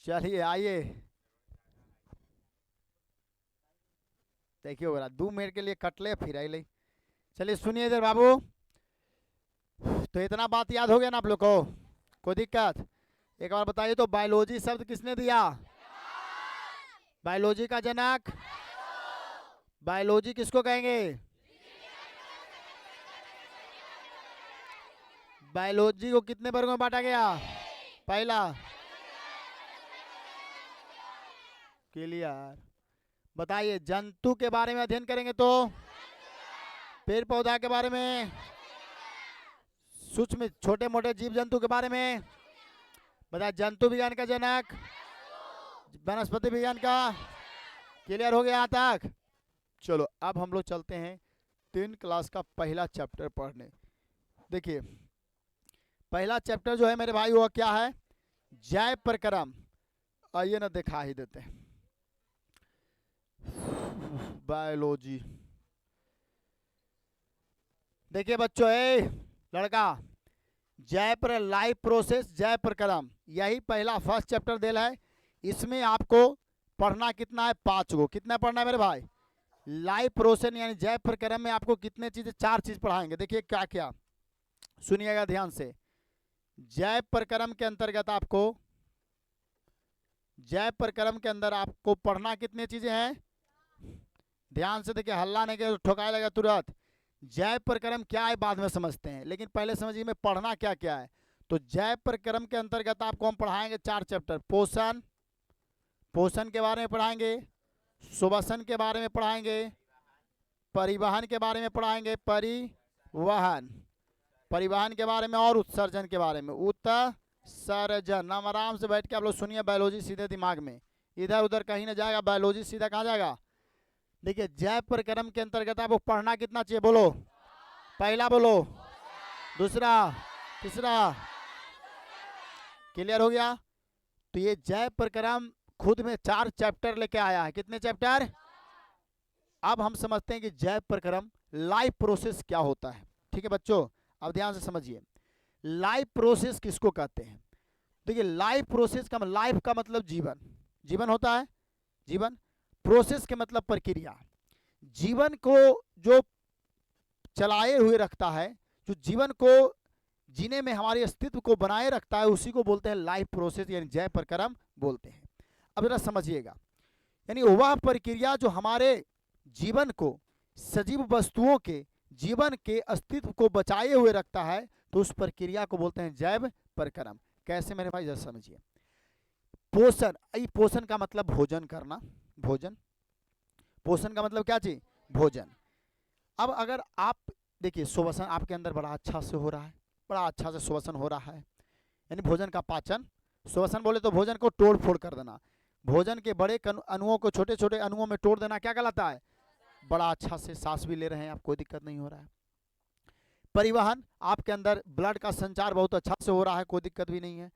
चलिए आइए, देखिए होगा 2 मिनट के लिए कट ले फिर आई ले। चलिए सुनिए इधर बाबू, तो इतना बात याद हो गया ना आप लोग को, कोई दिक्कत? एक बार बताइए तो बायोलॉजी शब्द किसने दिया? बायोलॉजी का जनक, बायोलॉजी किसको कहेंगे? बायोलॉजी को कितने वर्गों में बांटा गया? पहला, क्लियर। बताइए जंतु के बारे में अध्ययन करेंगे तो पेड़ पौधा के बारे में, सूक्ष्म छोटे मोटे जीव जंतु के बारे में। बताइए जंतु विज्ञान का जनक, वनस्पति विज्ञान का। क्लियर हो गया यहाँ तक? चलो अब हम लोग चलते हैं 10 क्लास का पहला चैप्टर पढ़ने। देखिए पहला चैप्टर जो है मेरे भाई वो क्या है? जैव प्रक्रम। आइए ना दिखा ही देते हैं। बायोलॉजी, देखिए बच्चों, लड़का, जैव लाइफ प्रोसेस, जैव प्रक्रम, यही पहला फर्स्ट चैप्टर दिया है। इसमें आपको पढ़ना कितना है? 5 को। कितना पढ़ना है मेरे भाई? लाइफ प्रोसेस यानी जैव प्रक्रम में आपको कितने चीजें? 4 चीज पढ़ाएंगे। देखिए क्या क्या, सुनिएगा ध्यान से। जैव प्रक्रम के अंतर्गत आपको, जैव प्रक्रम के अंदर आपको पढ़ना कितनी चीजें हैं? ध्यान से देखिए, हल्ला नहीं के ठोकाए लगा तुरंत। जैव प्रक्रम क्या है बाद में समझते हैं, लेकिन पहले समझिए में पढ़ना क्या क्या है। तो जैव प्रक्रम के अंतर्गत आपको हम पढ़ाएंगे 4 चैप्टर। पोषण, पोषण के बारे में पढ़ाएंगे, श्वसन के बारे में पढ़ाएंगे, परिवहन के बारे में पढ़ाएंगे, परिवहन, परिवहन के बारे में, और उत्सर्जन के बारे में। उत्सर्जन, नाम आराम से बैठ के आप लोग सुनिए, बायोलॉजी सीधे दिमाग में, इधर उधर कहीं ना जाएगा, बायोलॉजी सीधा कहाँ जाएगा? देखिए जैव प्रक्रम के अंतर्गत आपको पढ़ना कितना चाहिए? बोलो, पहला बोलो, दूसरा, तीसरा। क्लियर हो गया? तो ये जैव प्रक्रम खुद में 4 चैप्टर लेके आया है। कितने चैप्टर? अब हम समझते हैं कि जैव प्रक्रम लाइफ प्रोसेस क्या होता है। ठीक है बच्चों, अब ध्यान से समझिए, लाइफ प्रोसेस किसको कहते हैं? देखिए लाइफ प्रोसेस का, लाइफ का मतलब जीवन, जीवन होता है, जीवन। प्रोसेस के मतलब प्रक्रिया, जीवन को जो चलाए हुए रखता है, जो जीवन को जीने में हमारे अस्तित्व को बनाए रखता है, उसी को बोलते हैं लाइफ प्रोसेस यानी जैव प्रक्रम बोलते हैं। अब जरा समझिएगा, यानी वह प्रक्रिया जो हमारे जीवन को, सजीव वस्तुओं के जीवन के अस्तित्व को बचाए हुए रखता है, तो उस प्रक्रिया को बोलते हैं जैव प्रक्रम। कैसे मेरे भाई, जरा समझिए। पोषण, पोषण का मतलब भोजन करना, भोजन। पोषण का मतलब क्या चीज? भोजन। अब अगर आप देखिए, श्वसन आपके अंदर बड़ा अच्छा से हो रहा है, बड़ा अच्छा से श्वसन हो रहा है, यानी भोजन का पाचन। श्वसन बोले तो भोजन को तोड़ फोड़ कर देना, भोजन के बड़े अणुओं को छोटे छोटे अणुओं में तोड़ देना, क्या कहलाता है? बड़ा अच्छा से सांस भी ले रहे हैं आप, कोई दिक्कत नहीं हो रहा है। परिवहन, आपके अंदर ब्लड का संचार बहुत अच्छा से हो रहा है, कोई दिक्कत भी नहीं है।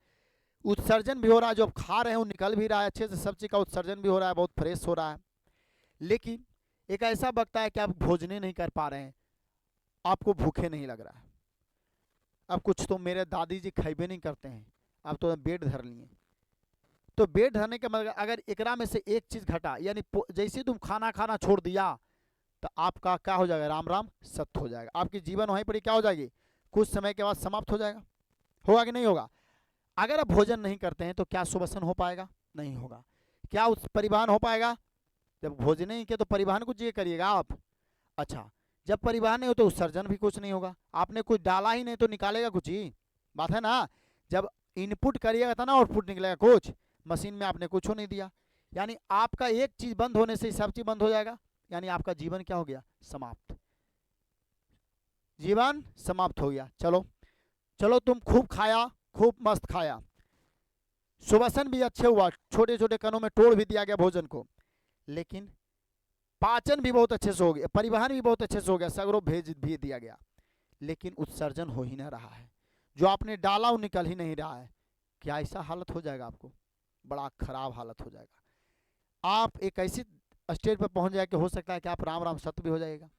उत्सर्जन भी हो रहा है, जो आप खा रहे हैं वो निकल भी रहा है अच्छे से, सब चीज का उत्सर्जन भी हो रहा है, बहुत फ्रेश हो रहा है। लेकिन एक ऐसा वक्त है कि आप भोजन नहीं कर पा रहे हैं, आपको भूखे नहीं लग रहा है। अब कुछ तो मेरे दादी जी खाइबे नहीं करते हैं, आप तो पेट धर लिए। तो पेट धरने के मतलब अगर एकरा में से एक चीज घटा, यानी जैसे तुम खाना खाना छोड़ दिया, तो आपका क्या हो जाएगा? राम राम सत्य हो जाएगा, आपकी जीवन वहीं पर क्या हो जाएगी? कुछ समय के बाद समाप्त हो जाएगा। होगा कि नहीं होगा? अगर आप भोजन नहीं करते हैं तो क्या श्वसन हो पाएगा? नहीं होगा। क्या उस परिवहन हो पाएगा? जब भोजन नहीं किया तो परिवहन कुछ ये करिएगा आप। अच्छा, जब परिवहन नहीं हो तो उत्सर्जन भी कुछ नहीं होगा, आपने कुछ डाला ही नहीं तो निकालेगा कुछ ही, बात है ना। जब इनपुट करिएगा था ना आउटपुट निकलेगा कुछ, मशीन में आपने कुछ नहीं दिया, यानी आपका एक चीज बंद होने से सब चीज बंद हो जाएगा, यानी आपका जीवन क्या हो गया? समाप्त, जीवन समाप्त हो गया। चलो चलो, तुम खूब खाया, खूब मस्त खाया, श्वसन भी अच्छे हुआ, छोटे छोटे कणों में तोड़ भी दिया गया भोजन को, लेकिन पाचन भी बहुत अच्छे से हो गया, परिवहन भी बहुत अच्छे से हो गया, सगरों भेज भी दिया गया, लेकिन उत्सर्जन हो ही ना रहा है, जो आपने डाला वो निकल ही नहीं रहा है। क्या ऐसा हालत हो जाएगा आपको? बड़ा खराब हालत हो जाएगा। आप एक ऐसी स्टेज पर पहुंच जाए कि हो सकता है कि आप राम राम सत्य भी हो जाएगा।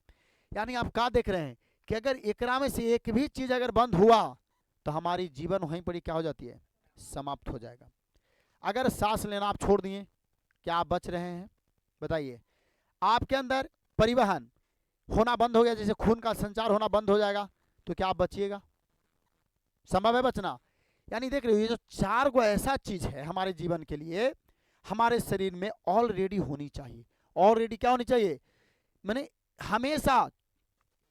यानी आप क्या देख रहे हैं कि अगर एकरा में से एक भी चीज अगर बंद हुआ तो हमारी जीवन वहीं पर क्या हो जाती है? समाप्त हो जाएगा। अगर सांस लेना आप छोड़ दिए, क्या आप बच रहे हैं? बताइए। आपके अंदर परिवहन होना बंद हो गया, जैसे खून का संचार होना बंद हो जाएगा, तो क्या आप बचिएगा? संभव है बचना? यानी देख रहे हो, ये जो चार को ऐसा चीज है हमारे जीवन के लिए, हमारे शरीर में ऑलरेडी होनी चाहिए। ऑलरेडी क्या होनी चाहिए? मैंने हमेशा,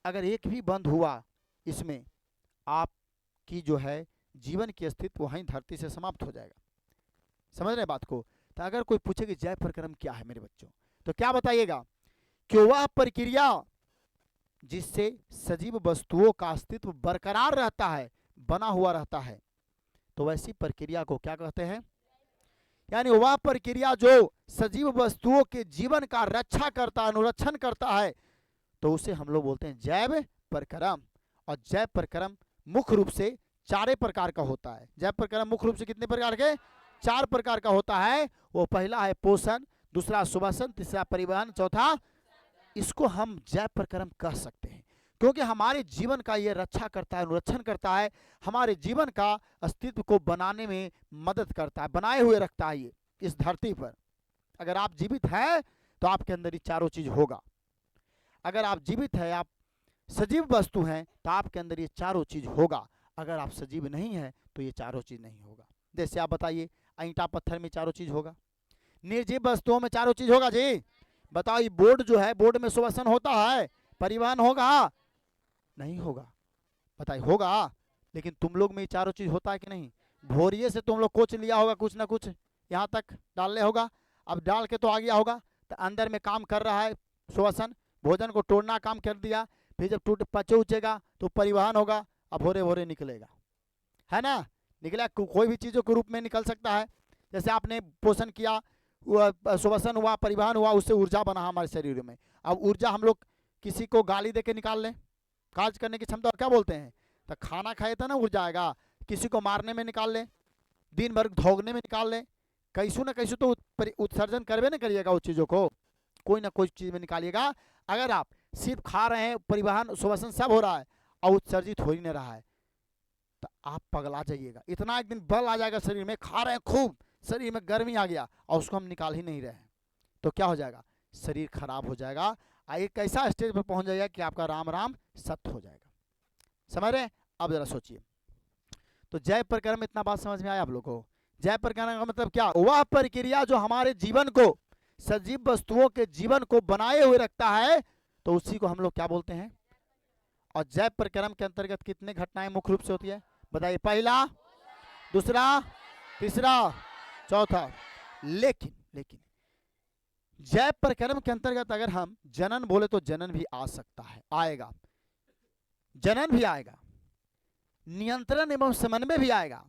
अगर एक भी बंद हुआ इसमें, आपकी जो है जीवन की अस्तित्व वहीं धरती से समाप्त हो जाएगा। समझ रहे बात को? तो अगर कोई पूछे कि जय प्रक्रम क्या है मेरे बच्चों, तो क्या बताइएगा? कि वह प्रक्रिया जिससे सजीव वस्तुओं का अस्तित्व बरकरार रहता है, बना हुआ रहता है, तो वैसी प्रक्रिया को क्या कहते हैं? यानी वह प्रक्रिया जो सजीव वस्तुओं के जीवन का रक्षा करता, अनुरक्षण करता है, तो उसे हम लोग बोलते हैं जैव प्रक्रम। और जैव प्रक्रम मुख्य रूप से चारे प्रकार का होता है। जैव प्रक्रम मुख्य रूप से कितने प्रकार के? 4 प्रकार का होता है। वो पहला है पोषण, दूसरा सुभाषण, तीसरा परिवहन, चौथा, इसको हम जैव प्रक्रम कह सकते हैं, क्योंकि हमारे जीवन का ये रक्षा करता है, अनुरक्षण करता है, हमारे जीवन का अस्तित्व को बनाने में मदद करता है, बनाए हुए रखता है ये इस धरती पर। अगर आप जीवित हैं तो आपके अंदर ये चारों चीज होगा। अगर आप जीवित हैं, आप सजीव वस्तु हैं, तो आपके अंदर ये चारों चीज होगा। अगर आप सजीव नहीं है तो ये चारों चीज नहीं होगा। जैसे आप बताइए, ईंटा पत्थर में चारों चीज होगा, निर्जीव वस्तुओं में चारों चीज होगा जी? बताओ, ये बोर्ड जो है, बोर्ड में सुभाषण होता है, परिवहन होगा? नहीं होगा। बताइए, होगा? लेकिन तुम लोग में ये चारों चीज होता है कि नहीं? भोरिये से तुम लोग कोच लिया होगा, कुछ ना कुछ यहाँ तक डालने होगा, अब डाल के तो आ गया होगा, तो अंदर में काम कर रहा है सुभाषण, भोजन को तोड़ना काम कर दिया, फिर जब टूट पचे उचेगा तो परिवहन होगा, अब भोरे भोरे निकलेगा, है ना? निकला, कोई भी चीज़ों के रूप में निकल सकता है। जैसे आपने पोषण किया, सुभाषण हुआ, परिवहन हुआ, उससे ऊर्जा बना हमारे शरीर में। अब ऊर्जा हम लोग किसी को गाली दे के निकाल लें, कार्य करने की क्षमता क्या बोलते हैं? तो खाना खाए तो ना ऊर्जा आएगा, किसी को मारने में निकाल लें, दिन भर धोगने में निकाल लें, कैसू ना कैसू तो उत्सर्जन करवे ना करिएगा उस चीज़ों को, कोई ना कोई चीज़ में निकालिएगा। अगर आप सिर्फ खा रहे हैं, परिवहन सुभाषण सब हो रहा है और उत्सर्जित हो ही नहीं रहा है, तो आप पगला जाइएगा। इतना एक दिन बल आ जाएगा शरीर में, खा रहे हैं खूब, शरीर में गर्मी आ गया और उसको हम निकाल ही नहीं रहे हैं, तो क्या हो जाएगा? शरीर खराब हो जाएगा, एक ऐसा स्टेज पर पहुंच जाएगा कि आपका राम राम सत्य हो जाएगा। समझ रहे? अब जरा सोचिए, तो जैव प्रक्रम में इतना बात समझ में आया आप लोगों को? जैव प्रक्रम का मतलब क्या? वह प्रक्रिया जो हमारे जीवन को, सजीव वस्तुओं के जीवन को बनाए हुए रखता है, तो उसी को हम लोग क्या बोलते हैं? और जैव प्रक्रम के अंतर्गत कितने घटनाएं मुख्य रूप से होती है? बताइए। पहला, दूसरा, तीसरा, चौथा। लेकिन जैव प्रक्रम के अंतर्गत अगर हम जनन बोले तो जनन भी आ सकता है, आएगा, जनन भी आएगा, नियंत्रण एवं समन्वय भी आएगा।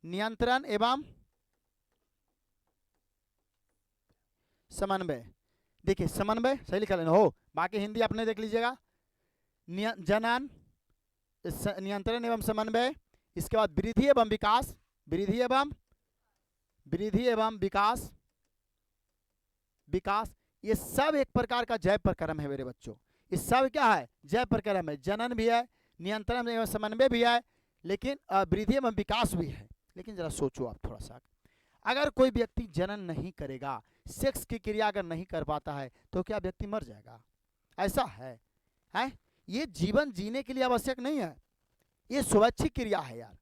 नियंत्रण एवं समन्वय, देखिए समन्वय सही लिखा लेना हो, बाकी हिंदी आपने देख लीजिएगा। जनन, नियंत्रण एवं समन्वय, इसके बाद वृद्धि एवं विकास, वृद्धि एवं विकास, ये सब एक प्रकार का जैव प्रक्रम है मेरे बच्चों। ये सब क्या है? जैव प्रक्रम है। जनन भी है, नियंत्रण एवं समन्वय भी है, लेकिन वृद्धि एवं विकास भी है। लेकिन जरा सोचो आप थोड़ा सा, अगर कोई व्यक्ति जनन नहीं करेगा, सेक्स की क्रिया अगर नहीं कर पाता है, तो क्या व्यक्ति मर जाएगा? ऐसा है? ये जीवन जीने के लिए आवश्यक नहीं है, ये स्वैच्छिक क्रिया है यार।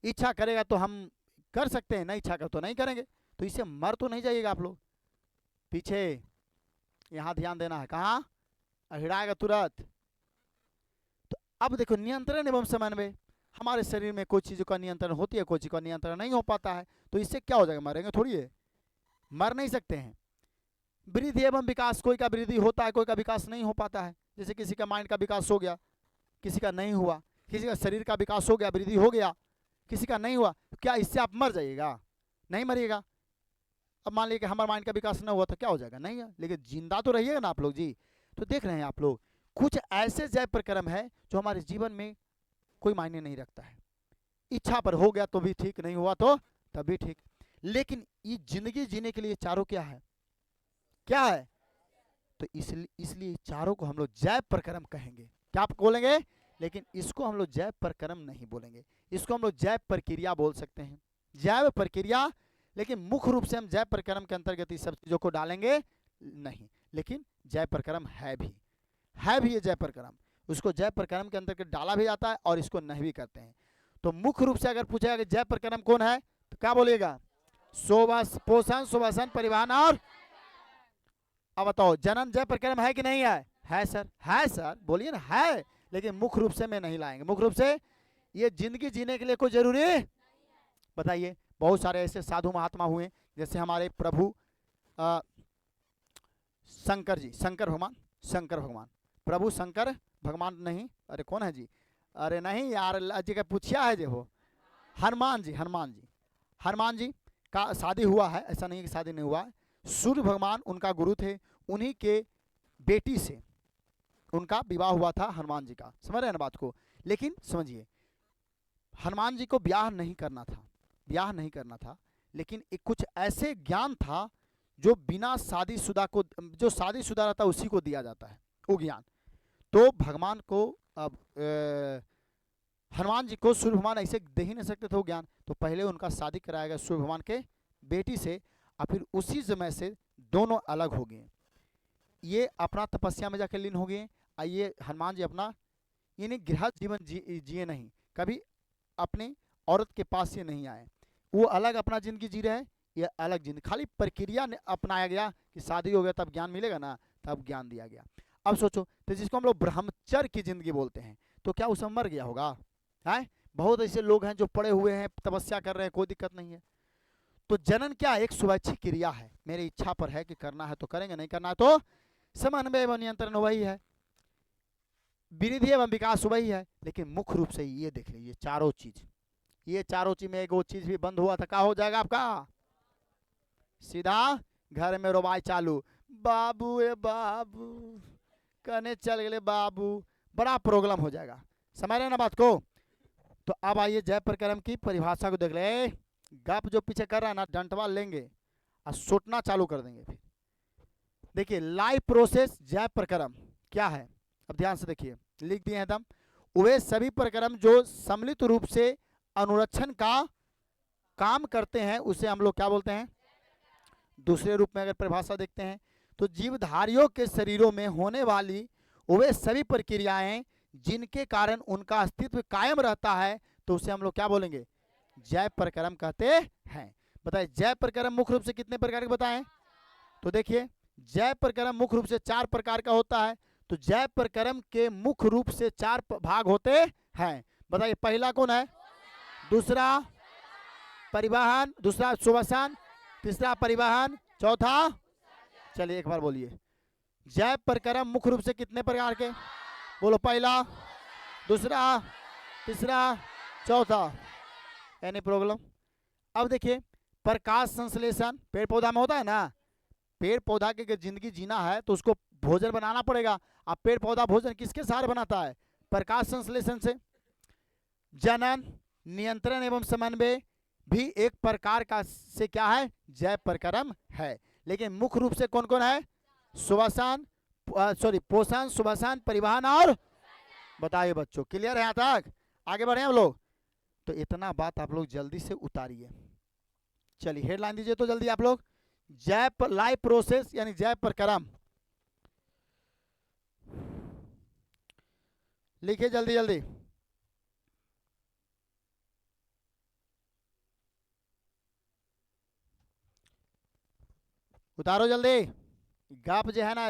इच्छा करेगा तो हम कर सकते हैं, नहीं इच्छा कर तो नहीं करेंगे, तो इसे मर तो नहीं जाइएगा आप लोग। पीछे यहाँ ध्यान देना है, कहाँ अहिड़ाएगा तुरंत। तो अब देखो, नियंत्रण एवं समन्वय, हमारे शरीर में कोई चीज़ों का नियंत्रण होती है, कोई चीज़ का नियंत्रण नहीं हो पाता है, तो इससे क्या हो जाएगा? मरेंगे थोड़ी है, मर नहीं सकते हैं। वृद्धि एवं विकास, कोई का वृद्धि होता है, कोई का विकास नहीं हो पाता है। जैसे किसी का माइंड का विकास हो गया, किसी का नहीं हुआ, किसी का शरीर का विकास हो गया, वृद्धि हो गया, किसी का नहीं हुआ, क्या इससे आप मर जाइएगा? नहीं मरिएगा। अब मान लीजिए कि हमारा माइंड का विकास नहीं हुआ तो क्या हो जाएगा? नहीं है, लेकिन जिंदा तो रहिएगा ना आप लोग जी। तो देख रहे हैं आप लोग, कुछ ऐसे जैव प्रक्रम है जो हमारे जीवन में कोई मायने नहीं रखता है। इच्छा पर हो गया तो भी ठीक, नहीं हुआ तो तब भी ठीक, लेकिन ये जिंदगी जीने के लिए चारों क्या है? क्या है? तो इसलिए चारों को हम लोग जैव प्रक्रम कहेंगे। क्या आप बोलेंगे? लेकिन इसको हम लोग जैव प्रक्रम नहीं बोलेंगे, इसको हम लोग जैव प्रक्रिया बोल सकते हैं, जैव प्रक्रिया। लेकिन मुख्य रूप से हम जैव प्रक्रम के अंतर्गत इस सब चीजों को डालेंगे नहीं, लेकिन जैव प्रक्रम है भी ये जैव प्रक्रम, उसको जैव प्रक्रम के अंतर्गत डाला भी जाता है और इसको नहीं भी करते हैं। तो मुख्य रूप से अगर पूछेगा कि जैव प्रक्रम कौन है तो क्या बोलिएगा? पोषण, सुभाषण, परिवहन और। अब बताओ जनन जैव प्रक्रम है कि नहीं है? है सर, है सर, बोलिए ना है, लेकिन मुख्य रूप से में नहीं लाएंगे। मुख्य रूप से ये जिंदगी जीने के लिए कोई जरूरी बताइए। बहुत सारे ऐसे साधु महात्मा हुए जैसे हमारे प्रभु शंकर जी, शंकर भगवान, प्रभु शंकर भगवान नहीं, अरे कौन है जी? अरे नहीं यार, जी का पूछिया है जो हो, हनुमान जी का शादी हुआ है, ऐसा नहीं कि शादी नहीं हुआ है। सूर्य भगवान उनका गुरु थे, उन्हीं के बेटी से उनका विवाह हुआ था हनुमान जी का, समझ रहे हैं ना बात को। लेकिन समझिए हनुमान जी को ब्याह नहीं करना था, लेकिन एक कुछ ऐसे ज्ञान था जो बिना शादीशुदा को, जो शादीशुदा रहता है उसी को दिया जाता है वो ज्ञान। तो भगवान को अब हनुमान जी को सूर्य भगवान ऐसे दे ही नहीं सकते थे वो ज्ञान, तो पहले उनका शादी कराया गया सूर्य भगवान के बेटी से, और फिर उसी समय से दोनों अलग हो गए। ये अपना तपस्या में जाकर लीन हो गए, और ये हनुमान जी अपना यानी गृहस्थ जीवन जिए नहीं, कभी अपनी औरत के पास से नहीं आए, वो अलग अपना जिंदगी जी रहे हैं, ये अलग जिंदगी, खाली प्रक्रिया अपनाया गया कि शादी हो गया तब ज्ञान मिलेगा ना, तब ज्ञान दिया गया। अब सोचो, तो जिसको हम लोग ब्रह्मचर्य की जिंदगी बोलते हैं, तो क्या उसमें मर गया होगा? है बहुत ऐसे लोग हैं जो पड़े हुए हैं, तपस्या कर रहे हैं, कोई दिक्कत नहीं है। तो जनन क्या एक स्वैच्छिक क्रिया है, मेरी इच्छा पर है कि करना है तो करेंगे, नहीं करना है तो समन्वय एवं नियंत्रण वही है, वृद्धि एवं विकास वही है। लेकिन मुख्य रूप से ये देख लीजिए ये चारों चीज में एक वो चीज भी बंद हुआ था, क्या हो जाएगा आपका? सीधा घर में रोबाई चालू, बाबू ए बाबू कहने चल गए बाबू, बड़ा प्रॉब्लम हो जाएगा, समझ रहे ना बात को। तो अब आइए जैव प्रक्रम की परिभाषा को देख ले। गप जो पीछे कर रहा है ना, डंटवा लेंगे और सोटना चालू कर देंगे। फिर देखिए लाइफ प्रोसेस जैव प्रक्रम क्या है, अब ध्यान से देखिए, लिख दिए हैं एकदम, वे सभी प्रक्रम जो सम्मिलित रूप से अनुरक्षण का काम करते हैं उसे हम लोग क्या बोलते हैं? दूसरे रूप में अगर परिभाषा देखते हैं तो जीवधारियों के शरीरों में होने वाली वे सभी प्रक्रियाएं जिनके कारण उनका अस्तित्व कायम रहता है, तो उसे हम लोग क्या बोलेंगे? जैव प्रक्रम कहते हैं। बताइए जैव प्रक्रम मुख्य रूप से कितने प्रकार के बताएं? तो देखिए जैव प्रक्रम मुख्य रूप से 4 प्रकार का होता है। तो जैव प्रक्रम के मुख्य रूप से 4 भाग होते हैं। बताइए पहला कौन है? दूसरा परिवहन, दूसरा सुभाषण, तीसरा परिवहन, चौथा, चलिए एक बार बोलिए, जैव प्रक्रम मुख्य रूप से कितने प्रकार के? बोलो, पहला, दूसरा, तीसरा, चौथा, एनी प्रॉब्लम? अब देखिए प्रकाश संश्लेषण पेड़ पौधा में होता है ना, पेड़ पौधा की अगर जिंदगी जीना है तो उसको भोजन बनाना पड़ेगा। अब पेड़ पौधा भोजन किसके सहारे बनाता है? प्रकाश संश्लेषण से। जनन, नियंत्रण एवं समन्वय भी एक प्रकार का से क्या है? जैव प्रक्रम है। लेकिन मुख्य रूप से कौन कौन है? सुभाषण, पोषण, सुभाषण, परिवहन और। बताइए बच्चों, क्लियर है यहाँ तक? आगे बढ़े हम लोग। तो इतना बात आप लोग जल्दी से उतारिए। चलिए हेडलाइन दीजिए तो जल्दी आप लोग। जैव लाइफ प्रोसेस यानी जैव प्रक्रम लिखिए जल्दी जल्दी। उतारो जल्दी। गाप जो है ना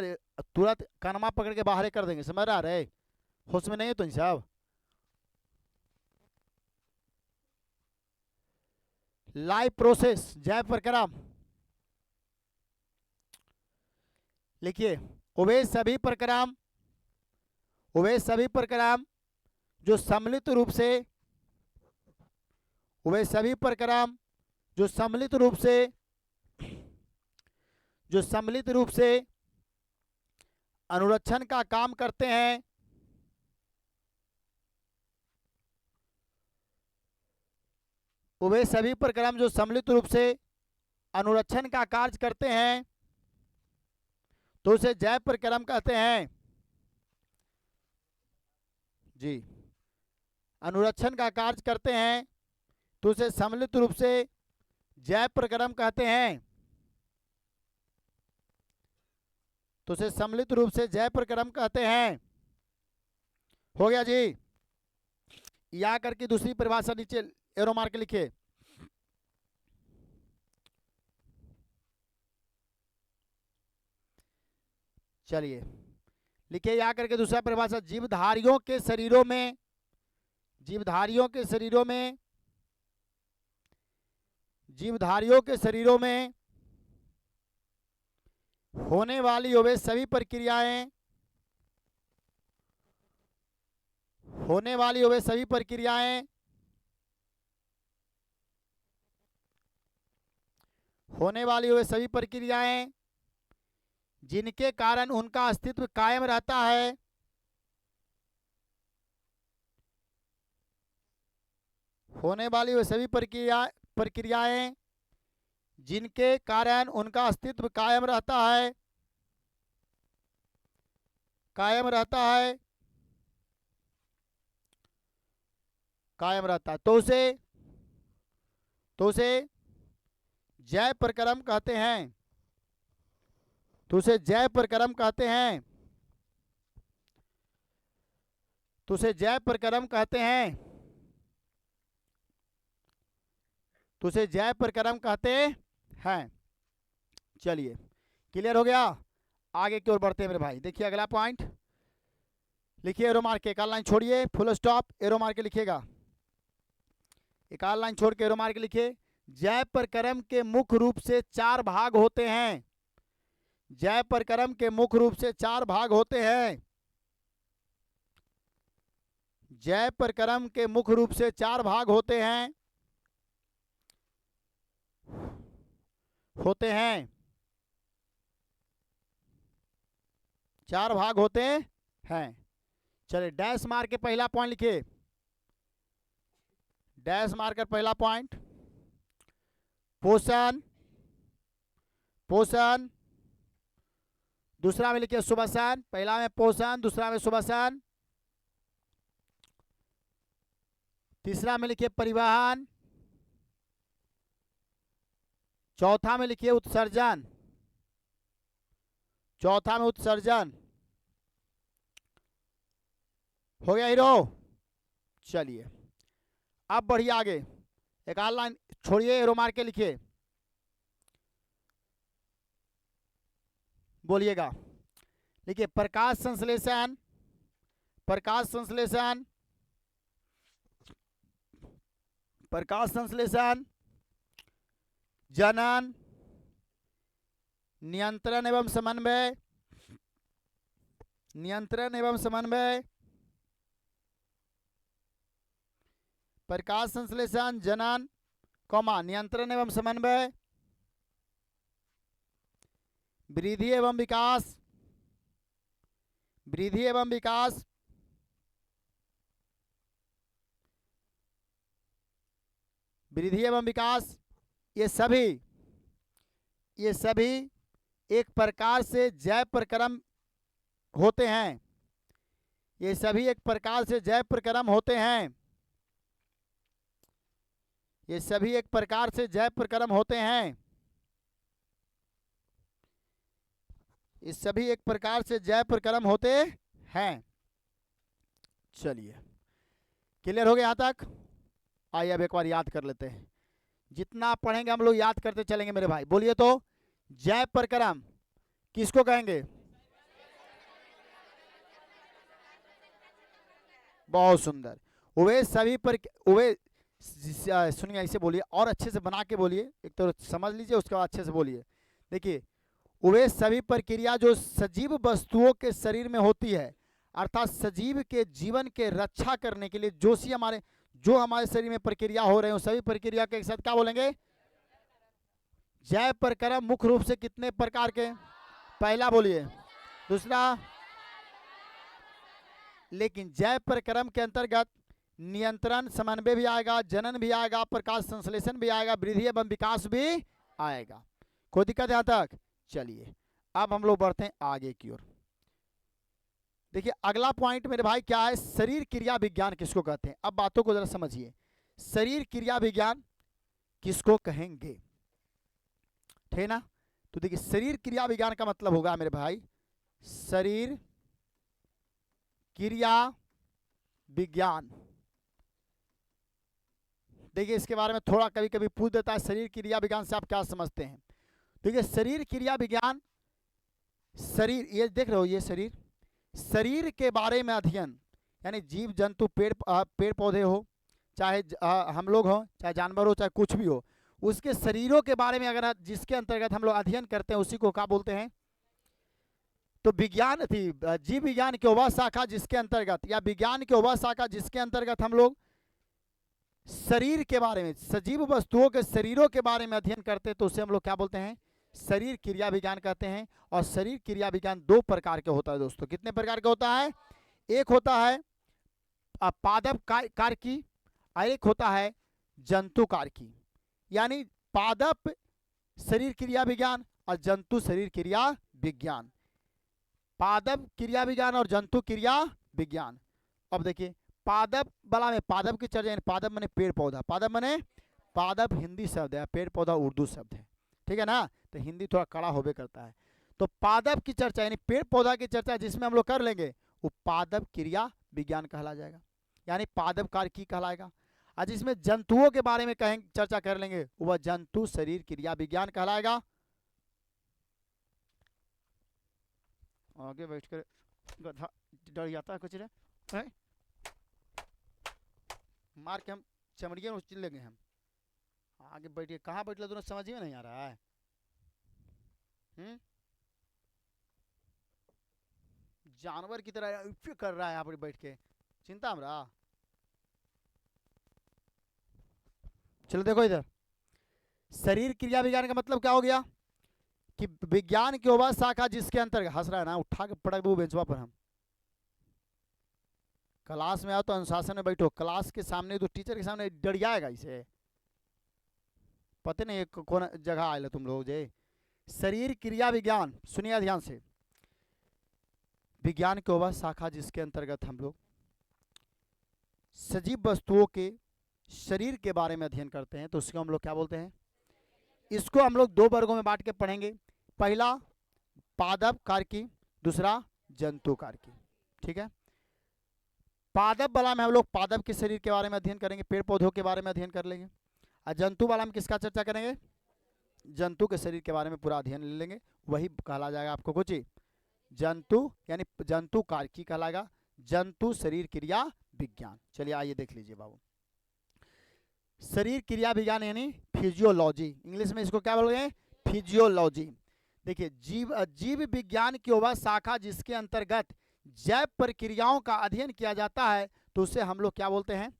तुरंत कनमा पकड़ के बाहर कर देंगे, समझ रहा रे? होश में नहीं है तो साहब। लाइफ प्रोसेस जैव प्रक्रम लिखिए, वे सभी प्रक्रम जो सम्मिलित रूप से, वे सभी प्रक्रम जो सम्मिलित रूप से अनुरक्षण का काम करते हैं, वे सभी प्रक्रम जो सम्मिलित रूप से अनुरक्षण का कार्य करते हैं तो उसे जैव प्रक्रम कहते हैं जी। अनुरक्षण का कार्य करते हैं तो उसे सम्मिलित रूप से जैव प्रक्रम कहते हैं। तो उसे सम्मिलित रूप से जैव प्रक्रम कहते हैं। हो गया जी। या करके दूसरी परिभाषा नीचे एरो मार के लिखिए। चलिए लिखिए या करके दूसरा परिभाषा, जीवधारियों के शरीरों में, जीवधारियों के शरीरों में, जीवधारियों के शरीरों में होने वाली वे सभी प्रक्रियाएं, होने वाली वे सभी प्रक्रियाएं, होने वाली वे सभी प्रक्रियाएं जिनके कारण उनका अस्तित्व कायम रहता है, होने वाली वे सभी प्रक्रियाएं जिनके कारण उनका अस्तित्व कायम रहता है, कायम रहता है, कायम रहता है, तो उसे जैव प्रक्रम कहते हैं। तो उसे जैव प्रक्रम कहते हैं। तो उसे जैव प्रक्रम कहते हैं। तो उसे जैव प्रक्रम कहते हैं। चलिए क्लियर हो गया। आगे की ओर बढ़ते हैं मेरे भाई। देखिए अगला पॉइंट लिखिए, एरो मार के, एक लाइन छोड़िए, फुल स्टॉप, एरो मार के लिखिएगा। एक लाइन छोड़ के एरो मार के लिखिए। जैव प्रक्रम के मुख्य रूप से 4 भाग होते हैं। जैव प्रक्रम के मुख्य रूप से 4 भाग होते हैं। जैव प्रक्रम के मुख्य रूप से 4 भाग होते हैं, होते हैं, 4 भाग होते हैं। चलिए डैश मार के पहला पॉइंट लिखिए। डैश मारकर पहला पॉइंट, पोषण, पोषण। दूसरा में लिखिए सुबसन। पहला में पोषण, दूसरा में सुबसन। तीसरा में लिखिए परिवहन। चौथा में लिखिए उत्सर्जन। चौथा में उत्सर्जन। हो गया हीरो। चलिए अब बढ़िए आगे। एक लाइन छोड़िए, एरो मार के लिखिए, बोलिएगा। लिखिए प्रकाश संश्लेषण, प्रकाश संश्लेषण, प्रकाश संश्लेषण, जनन, नियंत्रण एवं समन्वय, नियंत्रण एवं समन्वय, प्रकाश संश्लेषण, जनन, नियंत्रण एवं समन्वय, वृद्धि एवं विकास, वृद्धि एवं विकास, वृद्धि एवं विकास, ये सभी एक प्रकार से जैव प्रक्रम होते हैं। ये सभी एक प्रकार से जैव प्रक्रम होते हैं। ये सभी एक प्रकार से जैव प्रक्रम होते हैं। ये सभी एक प्रकार से जैव प्रक्रम होते हैं। चलिए क्लियर हो गया यहाँ तक। आइए अब एक बार याद कर लेते हैं। जितना पढ़ेंगे हम लोग याद करते चलेंगे मेरे भाई। बोलिए तो, जैव प्रक्रम किसको कहेंगे? बहुत सुंदर। वे सभी सुनिए, ऐसे बोलिए और अच्छे से बना के बोलिए। एक तो समझ लीजिए, उसके बाद अच्छे से बोलिए। देखिए, वे सभी प्रक्रिया जो सजीव वस्तुओं के शरीर में होती है, अर्थात सजीव के जीवन के रक्षा करने के लिए जो हमारे शरीर में प्रक्रिया हो रहे हैं, सभी प्रक्रिया के साथ क्या बोलेंगे? जैव प्रक्रम मुख्य रूप से कितने प्रकार के? पहला बोलिए, दूसरा। लेकिन जैव प्रक्रम के अंतर्गत नियंत्रण, समन्वय भी आएगा, जनन भी आएगा, प्रकाश संश्लेषण भी आएगा, वृद्धि एवं विकास भी आएगा। कोई दिक्कत यहाँ तक? चलिए अब हम लोग बढ़ते हैं आगे की ओर। देखिए अगला पॉइंट मेरे भाई क्या है, शरीर क्रिया विज्ञान किसको कहते हैं। अब बातों को जरा समझिए, शरीर क्रिया विज्ञान किसको कहेंगे, ठीक ना। तो देखिए शरीर क्रिया विज्ञान का मतलब होगा मेरे भाई शरीर क्रिया विज्ञान। देखिए इसके बारे में थोड़ा कभी कभी पूछ देता है, शरीर क्रिया विज्ञान से आप क्या समझते हैं। देखिए शरीर क्रिया विज्ञान, शरीर ये देख रहे हो, ये शरीर, शरीर के बारे में अध्ययन, यानी जीव जंतु पेड़ पौधे हो, चाहे हम लोग हो, चाहे जानवर हो, चाहे कुछ भी हो, उसके शरीरों के बारे में अगर जिसके अंतर्गत हम लोग अध्ययन करते हैं उसी को क्या बोलते हैं। तो विज्ञान थी जीव विज्ञान की वह शाखा जिसके अंतर्गत, या विज्ञान की वह शाखा जिसके अंतर्गत हम लोग शरीर के बारे में, सजीव वस्तुओं के शरीरों के बारे में अध्ययन करते हैं तो उसे हम लोग क्या बोलते हैं, शरीर क्रिया विज्ञान कहते हैं। और शरीर क्रिया विज्ञान दो प्रकार के होता है दोस्तों। कितने प्रकार का होता है, एक होता है पादप कार्की और एक होता है जंतु कार्की। यानी पादप शरीर क्रिया विज्ञान और जंतु शरीर क्रिया विज्ञान, पादप क्रिया विज्ञान और जंतु क्रिया विज्ञान। अब देखिए पादप वाला में पादप की चर्चा, पादप माने पेड़ पौधा, पादप माने, पादप हिंदी शब्द है, पेड़ पौधा उर्दू शब्द है, ठीक है ना, तो हिंदी थोड़ा कड़ा होबे करता है। तो पादप की चर्चा यानी पेड़ पौधा की चर्चा जिसमें हम लोग कर लेंगे वो पादप क्रिया विज्ञान कहला जाएगा, यानी पादप कार्की कहलाएगा। और जिसमें जंतुओं के बारे में कहेंगे चर्चा कर लेंगे वह जंतु शरीर क्रिया विज्ञान कहलाएगा। आगे बैठ कर गधा डर जाता है कुछ रे, मार के हम चमड़िए में चिल लेंगे हम। आगे बैठिए, कहाँ बैठ दोनों समझ में नहीं आ रहा है। जानवर की तरह कर रहा है यहाँ पर बैठ के, चिंता हमरा। चलो देखो इधर, शरीर क्रिया विज्ञान का मतलब क्या हो गया कि विज्ञान की वह शाखा जिसके अंतर्गत, हंस रहा है ना, उठा के पटक दो बेंचवा पर हम। क्लास में आओ तो अनुशासन में बैठो, क्लास के सामने तो टीचर के सामने डरियाएगा इसे, पता नहीं कौन जगह आए तुम लोग जे। शरीर क्रिया विज्ञान सुनिए ध्यान से, विज्ञान की वह शाखा जिसके अंतर्गत हम लोग सजीव वस्तुओं के शरीर के बारे में अध्ययन करते हैं तो उसको हम लोग क्या बोलते हैं। इसको हम लोग दो वर्गों में बांट के पढ़ेंगे, पहला पादप कार्की, दूसरा जंतु कार्की, ठीक है। पादप वाला में हम लोग पादप के शरीर के बारे में अध्ययन करेंगे, पेड़ पौधों के बारे में अध्ययन कर लेंगे। और जंतु वाला में किसका चर्चा करेंगे, जंतु के शरीर के बारे में पूरा अध्ययन ले लेंगे, वही कहला जाएगा आपको कुछ जंतु, यानी जंतु कार्की कहलाएगा, जंतु शरीर क्रिया विज्ञान। चलिए आइए देख लीजिए बाबू, शरीर क्रिया विज्ञान यानी फिजियोलॉजी, इंग्लिश में इसको क्या बोलते हैं, फिजियोलॉजी। देखिए जीव विज्ञान की वह शाखा जिसके अंतर्गत जैव प्रक्रियाओं का अध्ययन किया जाता है तो उसे हम लोग क्या बोलते हैं।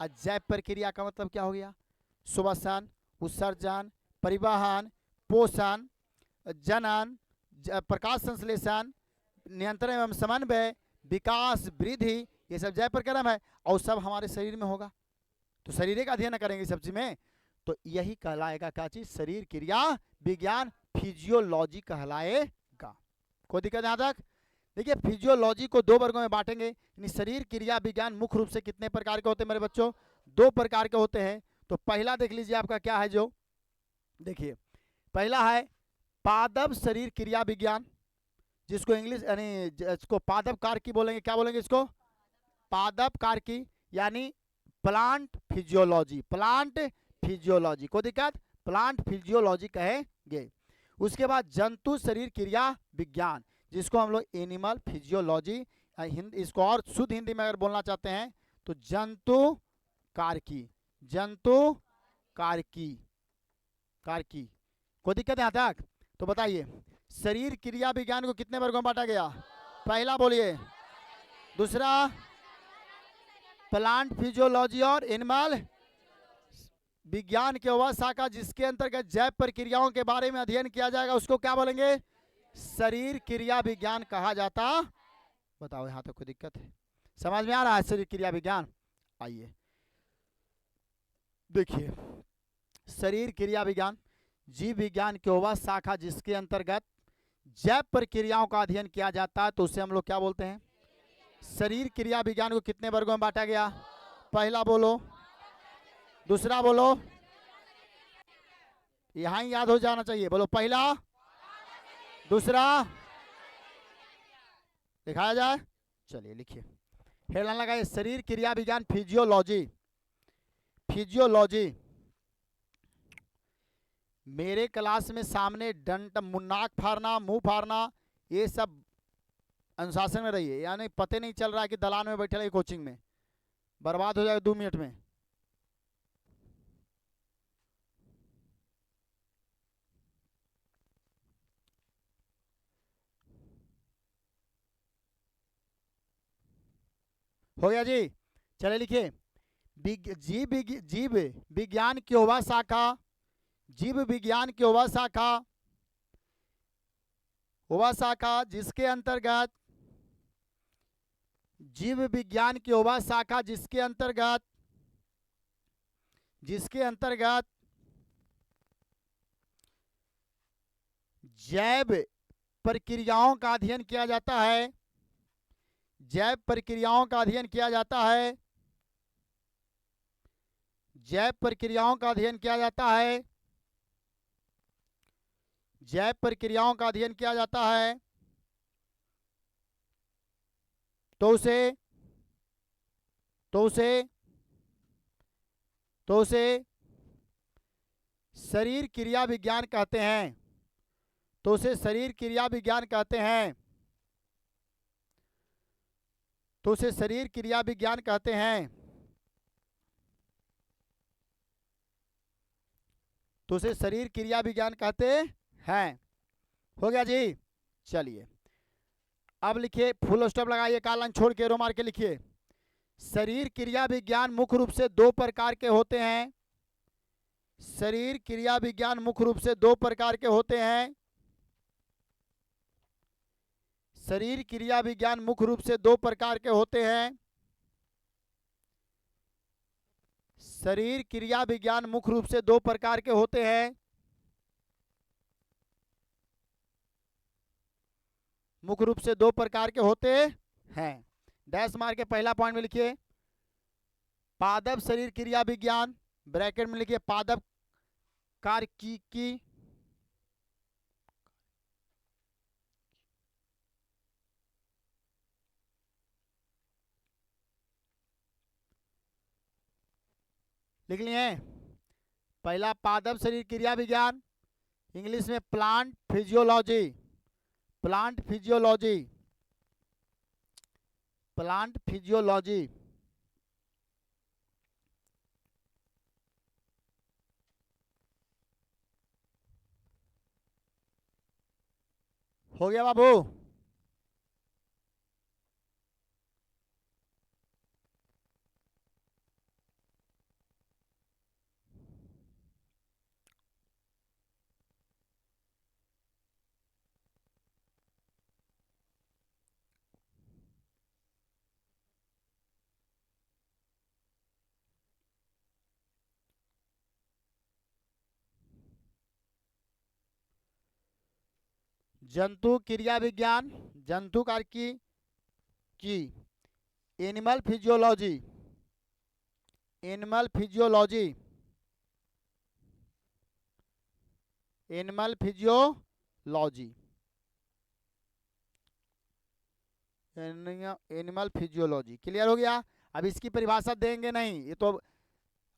जैव प्रक्रिया का मतलब क्या हो गया, श्वसन, उत्सर्जन, परिवहन, पोषण, जनन, प्रकाश संश्लेषण, नियंत्रण एवं समन्वय, विकास, वृद्धि, ये सब जैव प्रक्रिया है और सब हमारे शरीर में होगा। तो शरीर का अध्ययन करेंगे सब चीज में, तो यही कहलाएगा क्या चीज, शरीर क्रिया विज्ञान, फिजियोलॉजी कहलाएगा। कोई दिक्कत यहाँ तक। देखिए फिजियोलॉजी को दो वर्गों में बांटेंगे, यानी शरीर क्रिया विज्ञान मुख्य रूप से कितने प्रकार के होते हैं मेरे बच्चों, दो प्रकार के होते हैं। तो पहला देख लीजिए आपका क्या है, जो देखिए पहला है पादप शरीर क्रिया विज्ञान, जिसको इंग्लिश यानी इसको पादप कार्की बोलेंगे, क्या बोलेंगे इसको, पादप कार्की, यानी प्लांट फिजियोलॉजी, प्लांट फिजियोलॉजी। कोई दिक्कत, प्लांट फिजियोलॉजी कहेंगे। उसके बाद जंतु शरीर क्रिया विज्ञान, जिसको हम लोग एनिमल फिजियोलॉजी, इसको और शुद्ध हिंदी में अगर बोलना चाहते हैं तो जंतु कार्की, जंतु कार्की, कार्की। कोई दिक्कत है यहाँ तक। तो बताइए शरीर क्रिया विज्ञान को कितने वर्गों में बांटा गया, पहला बोलिए, दूसरा प्लांट फिजियोलॉजी और एनिमल विज्ञान के वह शाखा जिसके अंतर्गत जैव प्रक्रियाओं के बारे में अध्ययन किया जाएगा उसको क्या बोलेंगे, शरीर क्रिया विज्ञान कहा जाता। बताओ यहाँ तक कोई दिक्कत है, समझ में आ रहा है शरीर क्रिया विज्ञान। आइए देखिए शरीर क्रिया विज्ञान जीव विज्ञान की वह शाखा जिसके अंतर्गत जैव प्रक्रियाओं का अध्ययन किया जाता है तो उसे हम लोग क्या बोलते हैं? शरीर क्रिया विज्ञान को कितने वर्गों में बांटा गया? पहला बोलो, दूसरा बोलो, यहां ही याद हो जाना चाहिए। बोलो पहला, दूसरा, दिखाया जाए। चलिए लिखिए, हेडलाइन लगाइए, शरीर क्रिया विज्ञान फिजियोलॉजी। फिजियोलॉजी मेरे क्लास में सामने डंट, नाक फाड़ना, मुंह फाड़ना, ये सब अनुशासन में रहिए, यानी पता नहीं चल रहा है कि दलान में बैठे रहिए कोचिंग में, बर्बाद हो जाएगा 2 मिनट में। हो गया जी? चले लिखिए, जीव विज्ञान की वह शाखा, जीव विज्ञान की वह शाखा, वह शाखा जिसके अंतर्गत, जीव विज्ञान की वह शाखा जिसके अंतर्गत, जिसके अंतर्गत जैव प्रक्रियाओं का अध्ययन किया जाता है, जैव प्रक्रियाओं का अध्ययन किया जाता है, जैव प्रक्रियाओं का अध्ययन किया जाता है, जैव प्रक्रियाओं का अध्ययन किया जाता है, तो उसे शरीर क्रिया विज्ञान कहते हैं, तो उसे शरीर क्रिया विज्ञान कहते हैं, तो उसे शरीर क्रिया विज्ञान कहते हैं, तो उसे शरीर क्रिया विज्ञान कहते हैं। हो गया जी? चलिए अब लिखिए, फुल स्टॉप लगाइए, काला छोड़ के एरो मार के लिखिए, शरीर क्रिया विज्ञान मुख्य रूप से 2 प्रकार के होते हैं, शरीर क्रिया विज्ञान मुख्य रूप से 2 प्रकार के होते हैं, शरीर क्रिया विज्ञान मुख्य रूप से 2 प्रकार के होते हैं, शरीर क्रिया विज्ञान मुख्य रूप से 2 प्रकार के होते हैं, मुख्य रूप से 2 प्रकार के होते हैं। डैश मार के पहला पॉइंट में लिखिए, पादप शरीर क्रिया विज्ञान, ब्रैकेट में लिखिए पादप कार्य की लिख लिए। पहला पादप शरीर क्रिया विज्ञान, इंग्लिश में plant physiology, plant physiology, plant physiology. हो गया बाबू? जंतु क्रिया विज्ञान, जंतु कार्य की animal physiology, animal physiology, animal physiology, animal physiology. Clear हो गया? अब इसकी परिभाषा देंगे नहीं, ये तो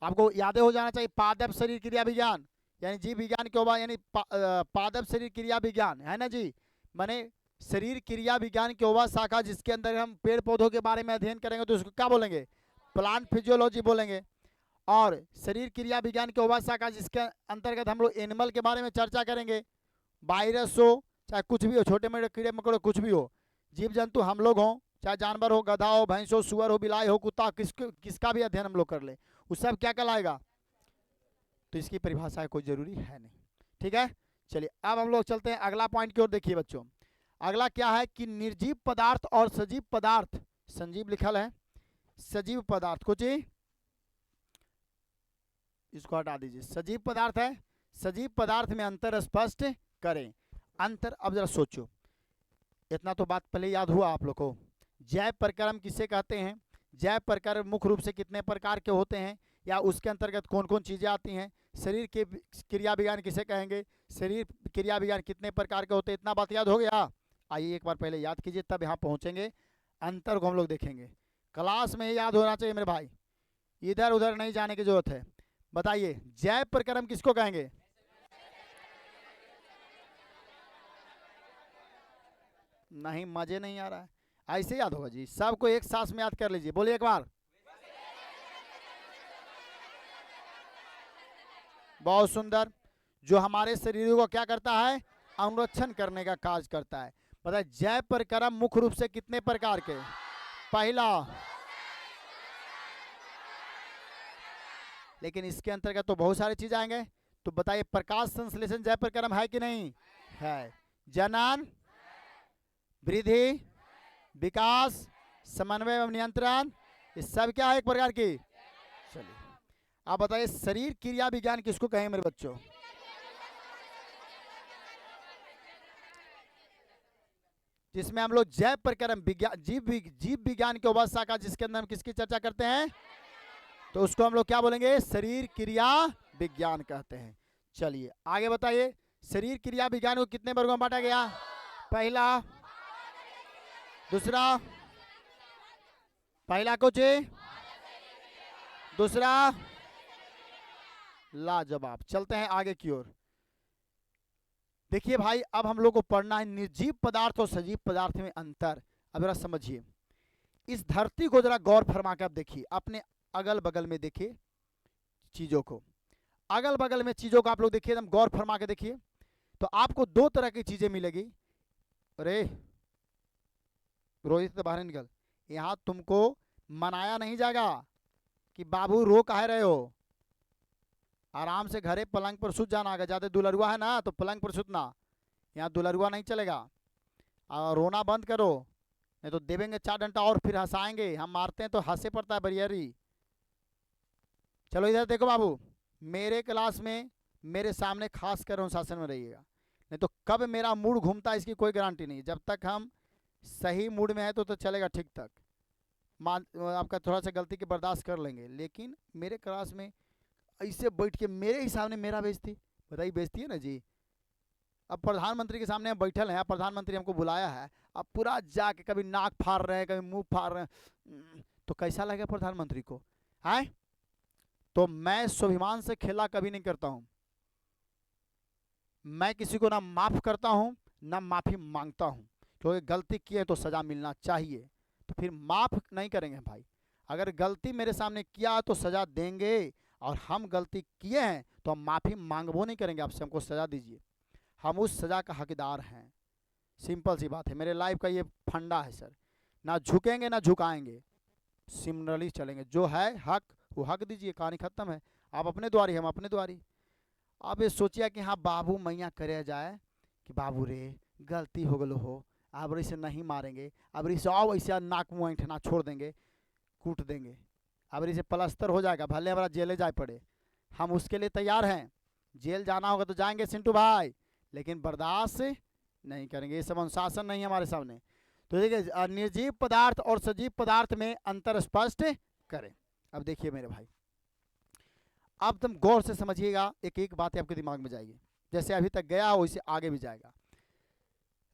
आपको याद हो जाना चाहिए। पादप शरीर क्रिया विज्ञान यानी जीव विज्ञान के बाद, यानी पादप शरीर क्रिया विज्ञान है ना जी, माने शरीर क्रिया विज्ञान की वह शाखा जिसके अंदर हम पेड़ पौधों के बारे में अध्ययन करेंगे तो उसको क्या बोलेंगे? प्लांट फिजियोलॉजी बोलेंगे। और शरीर क्रिया विज्ञान की वह शाखा जिसके अंतर्गत हम लोग एनिमल के बारे में चर्चा करेंगे, वायरस हो चाहे कुछ भी हो, छोटे मोटे कीड़े मकोड़े कुछ भी हो, जीव जंतु हम लोग हों चाहे जानवर हो, गधा हो, भैंस हो, सुअर हो, बिलाई हो, कुत्ता, किसका भी अध्ययन हम लोग कर ले, उस सब क्या कहलाएगा? तो इसकी परिभाषा कोई जरूरी है नहीं। ठीक है, चलिए अब हम लोग चलते हैं अगला पॉइंट की ओर। देखिए बच्चों, अगला क्या है कि निर्जीव पदार्थ और सजीव पदार्थ, संजीव लिखल है, सजीव पदार्थ को जी इसको हटा दीजिए, सजीव पदार्थ है, सजीव पदार्थ में अंतर स्पष्ट करें। अंतर, अब जरा सोचो, इतना तो बात पहले याद हुआ आप लोग को। जैव प्रक्रम किसे कहते हैं, जैव प्रक्रम मुख्य रूप से कितने प्रकार के होते हैं, या उसके अंतर्गत कौन कौन चीजें आती हैं, शरीर के क्रिया विज्ञान किसे कहेंगे, शरीर क्रिया विज्ञान कितने प्रकार के होते हैं, इतना बात याद हो गया। आइए एक बार पहले याद कीजिए, तब यहाँ पहुंचेंगे, अंतर को हम लोग देखेंगे। क्लास में ही याद होना चाहिए मेरे भाई, इधर उधर नहीं जाने की जरूरत है। बताइए जैव प्रक्रम किसको कहेंगे? नहीं, मजे नहीं आ रहा है, ऐसे याद होगा जी, सबको एक सांस में याद कर लीजिए, बोलिए एक बार। बहुत सुंदर। जो हमारे शरीर को क्या करता है, अनुरक्षण करने का कार्य करता है। बताइए जैव प्रक्रम मुख्य रूप से कितने प्रकार के? पहला, लेकिन इसके अंतर्गत तो बहुत सारी चीज आएंगे, तो बताइए प्रकाश संश्लेषण जैव प्रक्रम है कि नहीं है? जनन, वृद्धि, विकास, समन्वय एवं नियंत्रण, ये सब क्या है एक प्रकार की? चलिए आप बताइए शरीर क्रिया विज्ञान किसको कहें मेरे बच्चों? जिसमें हम लोग जैव प्रक्रम विज्ञान जीव विज्ञान के उपशाखा का, जिसके अंदर हम किसकी चर्चा करते हैं, तो उसको हम लोग क्या बोलेंगे? शरीर क्रिया विज्ञान कहते हैं। चलिए आगे बताइए, शरीर क्रिया विज्ञान को कितने वर्गों में बांटा गया? पहला, दूसरा, पहला कुछ, दूसरा, लाजवाब। चलते हैं आगे की ओर। देखिए भाई, अब हम लोग को पढ़ना है निर्जीव पदार्थ और सजीव पदार्थ में अंतर। अब जरा समझिए, इस धरती को जरा गौर फरमा कर देखिए, अपने अगल बगल में देखिए चीजों को, अगल बगल में चीजों को आप लोग देखिए, एकदम गौर फरमा के देखिए, तो आपको दो तरह की चीजें मिलेगी। अरे रोहित तो बाहर निकल, यहां तुमको मनाया नहीं जाएगा कि बाबू रो काहे रहे हो, आराम से घरे पलंग पर सुत जाना। अगर ज्यादा दुलरुआ है ना तो पलंग पर सुतना, यहाँ दुलरुआ नहीं चलेगा। और रोना बंद करो, नहीं तो देवेंगे 4 डंडा और फिर हंसाएंगे, हम मारते हैं तो हंसे पड़ता है बरियरी। चलो इधर देखो बाबू, मेरे क्लास में मेरे सामने खास कर अनुशासन में रहिएगा, नहीं तो कब मेरा मूड घूमता है इसकी कोई गारंटी नहीं। जब तक हम सही मूड में है तो चलेगा ठीक तक, मान आपका थोड़ा सा गलती की बर्दाश्त कर लेंगे, लेकिन मेरे क्लास में ऐसे बैठ के मेरे ही सामने मेरा बेइज्जती, बताइए बेइज्जती है ना जी। अब प्रधानमंत्री के सामने हम बैठल हैं, प्रधानमंत्री हमको बुलाया है, अब पूरा जाके कभी नाक फाड़ रहे हैं, कभी मुंह फाड़ रहे हैं, तो कैसा लगेगा प्रधानमंत्री को? है तो मैं स्वाभिमान से खेला कभी नहीं करता हूं, मैं किसी को ना माफ करता हूं ना माफी मांगता हूं, क्योंकि गलती की है तो सजा मिलना चाहिए, तो फिर माफ नहीं करेंगे भाई। अगर गलती मेरे सामने किया तो सजा देंगे, और हम गलती किए हैं तो हम माफी मांगबो नहीं करेंगे आपसे, हमको सजा दीजिए, हम उस सजा का हकदार हैं। सिंपल सी बात है, मेरे लाइफ का ये फंडा है सर, ना झुकेंगे ना झुकाएंगे, सिमिलरली चलेंगे, जो है हक वो हक दीजिए, कहानी खत्म है। आप अपने द्वारी, हम अपने द्वारी। आप ये सोचिए कि हाँ बाबू मैया करे जाए कि बाबू रे गलती हो गलो हो, अब इसे नहीं मारेंगे, अब इसे आओ ऐसे नाक मुँह ऐंठना छोड़ देंगे, कूट देंगे, अब इसे प्लास्टर हो जाएगा, भले हमारा जेले जाए पड़े, हम उसके लिए तैयार हैं। जेल जाना होगा तो जाएंगे सिंटू भाई, लेकिन बर्दाश्त नहीं करेंगे, ये सब अनुशासन नहीं है हमारे सामने। तो देखिए निर्जीव पदार्थ और सजीव पदार्थ में अंतर स्पष्ट करें। अब देखिए मेरे भाई, अब तुम गौर से समझिएगा, एक एक बात आपके दिमाग में जाएगी, जैसे अभी तक गया वैसे आगे भी जाएगा।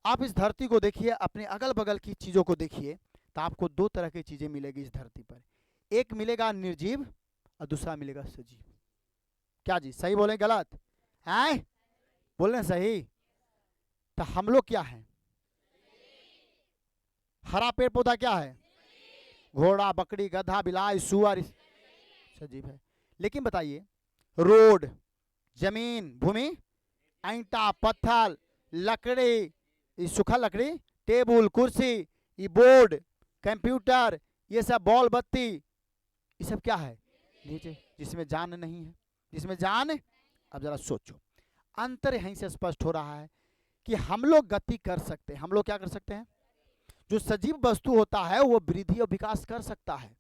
आप इस धरती को देखिए, अपने अगल बगल की चीजों को देखिए, तो आपको दो तरह की चीजें मिलेगी इस धरती पर, एक मिलेगा निर्जीव और दूसरा मिलेगा सजीव। क्या जी सही बोले गलत है? बोल रहे सही? तो हम लोग क्या है? हरा पेड़ पौधा क्या है? घोड़ा, बकरी, गधा, बिलाई, सुअर, सजीव है। लेकिन बताइए रोड, जमीन, भूमि, ईंटा, पत्थर, लकड़ी, सूखा लकड़ी, टेबल, कुर्सी, ये बोर्ड, कंप्यूटर, ये सब बॉल बत्ती, ये सब क्या है? नीचे, जिसमें जान नहीं है, जिसमें जान। अब जरा सोचो, अंतर यहीं से स्पष्ट हो रहा है कि हम लोग गति कर सकते हैं। हम लोग क्या कर सकते हैं? जो सजीव वस्तु होता है वो वृद्धि और विकास कर सकता है,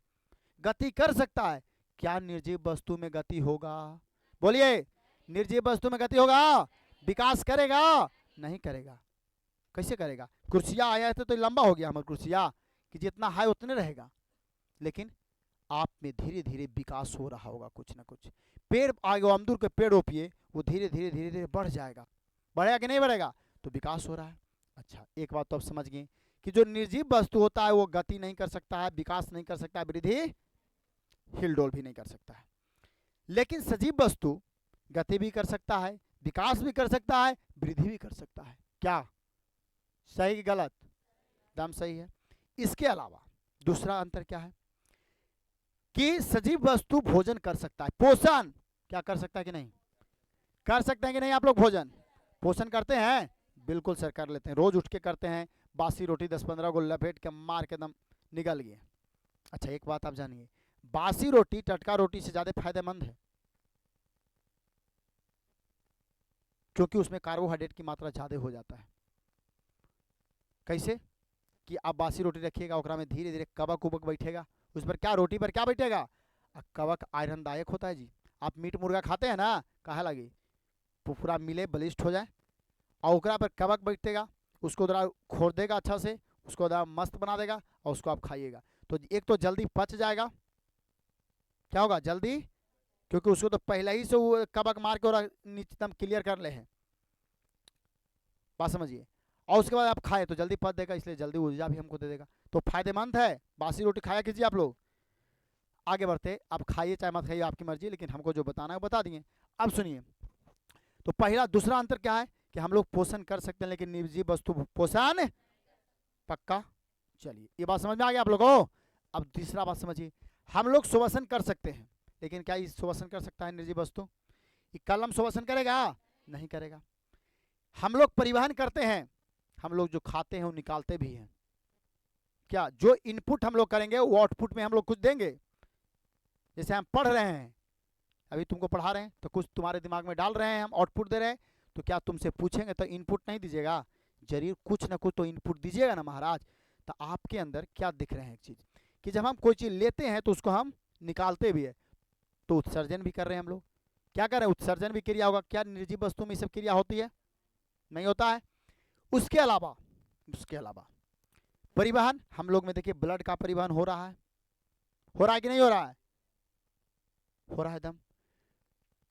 गति कर सकता है। क्या निर्जीव वस्तु में गति होगा? बोलिए, निर्जीव वस्तु में गति होगा? विकास करेगा? नहीं करेगा। कैसे करेगा? कुर्सिया आया है तो लंबा हो गया हमारा कुर्सिया कि जितना है उतने रहेगा, लेकिन आप में धीरे धीरे विकास हो रहा होगा कुछ ना कुछ। पेड़ आगे अमरूद के पेड़ रोपिए, वो धीरे धीरे धीरे धीरे बढ़ जाएगा। बढ़ेगा कि नहीं बढ़ेगा? तो विकास हो रहा है। अच्छा, एक बात तो आप समझ गए कि जो निर्जीव वस्तु होता है वो गति नहीं कर सकता है, विकास नहीं कर सकता है, वृद्धि हिलडोल भी नहीं कर सकता है। लेकिन सजीव वस्तु गति भी कर सकता है, विकास भी कर सकता है, वृद्धि भी कर सकता है। क्या सही कि गलत? एकदम सही है। इसके अलावा दूसरा अंतर क्या है कि सजीव वस्तु भोजन कर सकता है, पोषण क्या कर सकता है कि नहीं? कर सकते हैं कि नहीं आप लोग? भोजन पोषण करते हैं? बिल्कुल सर कर लेते हैं, रोज उठ के करते हैं। बासी रोटी 10-15 को लपेट के मार के दम निकल गए। अच्छा, एक बात आप जानिए, बासी रोटी टटका रोटी से ज्यादा फायदेमंद है, क्योंकि उसमें कार्बोहाइड्रेट की मात्रा ज्यादा हो जाता है। कैसे? कि आप बासी रोटी रखिएगा, ओकरा में धीरे धीरे कवक उबक बैठेगा, उस पर क्या, रोटी पर क्या बैठेगा? कवक आयरनदायक होता है जी। आप मीट मुर्गा खाते हैं ना, कहा लगी पूरा मिले बलिष्ठ हो जाए, और ओकरा पर कवक बैठेगा, उसको जरा खोर देगा अच्छा से, उसको जरा मस्त बना देगा, और उसको आप खाइएगा। तो एक तो जल्दी पच जाएगा, क्या होगा जल्दी, क्योंकि उसको तो पहले ही से वो कवक मार के और नीचे क्लियर कर ले हैं, बात समझिए। और उसके बाद आप खाए तो जल्दी पच देगा, इसलिए जल्दी ऊर्जा भी हमको दे देगा, तो फायदेमंद है। बासी रोटी खाया कीजिए आप लोग। आगे बढ़ते, आप खाइए चाहे मत खाइए आपकी मर्जी, लेकिन हमको जो बताना है वो बता दिए। अब सुनिए, तो पहला दूसरा अंतर क्या है कि हम लोग पोषण कर सकते हैं, लेकिन निर्जीव वस्तु पोषण पक्का। चलिए, ये बात समझ में आ गया आप लोगों को। अब तीसरा बात समझिए, हम लोग श्वसन कर सकते हैं, लेकिन क्या ये श्वसन कर सकता है निर्जीव वस्तु? ये कलम श्वसन करेगा? नहीं करेगा। हम लोग परिवहन करते हैं, हम लोग जो खाते हैं वो निकालते भी हैं। क्या जो इनपुट हम लोग करेंगे वो आउटपुट में हम लोग कुछ देंगे? जैसे हम पढ़ रहे हैं, अभी तुमको पढ़ा रहे हैं तो कुछ तुम्हारे दिमाग में डाल रहे हैं, हम आउटपुट दे रहे हैं, तो क्या तुमसे पूछेंगे तो इनपुट नहीं दीजिएगा? जरूर कुछ ना कुछ तो इनपुट दीजिएगा ना महाराज। तो आपके अंदर क्या दिख रहे हैं एक चीज़, कि जब हम कोई चीज़ लेते हैं तो उसको हम निकालते भी है, तो उत्सर्जन भी कर रहे हैं हम लोग। क्या कर रहे हैं? उत्सर्जन भी क्रिया होगा। क्या निर्जीव वस्तु में सब क्रिया होती है? नहीं होता है। उसके अलावा परिवहन, हम लोग में देखिए ब्लड का परिवहन हो रहा है कि नहीं हो रहा है? हो रहा है एकदम।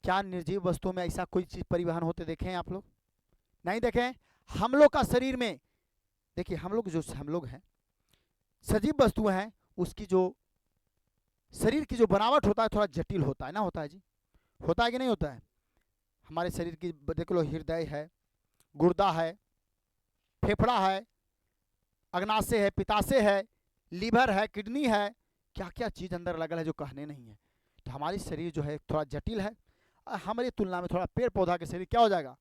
क्या निर्जीव वस्तुओं में ऐसा कोई चीज परिवहन होते देखे हैं आप लोग? नहीं देखे हैं। हम लोग का शरीर में देखिए, हम लोग हैं सजीव वस्तुएं हैं, उसकी जो शरीर की जो बनावट होता है थोड़ा जटिल होता है ना, होता है जी? होता है कि नहीं होता है? हमारे शरीर की देख लो, हृदय है, गुर्दा है, फेफड़ा है, अग्नाशय है, पित्ताशय है, लीवर है, किडनी है, क्या क्या चीज़ अंदर लगल है जो कहने नहीं है। तो हमारी शरीर जो है थोड़ा जटिल है, हमारी तुलना में थोड़ा पेड़ पौधा के शरीर क्या हो जाएगा,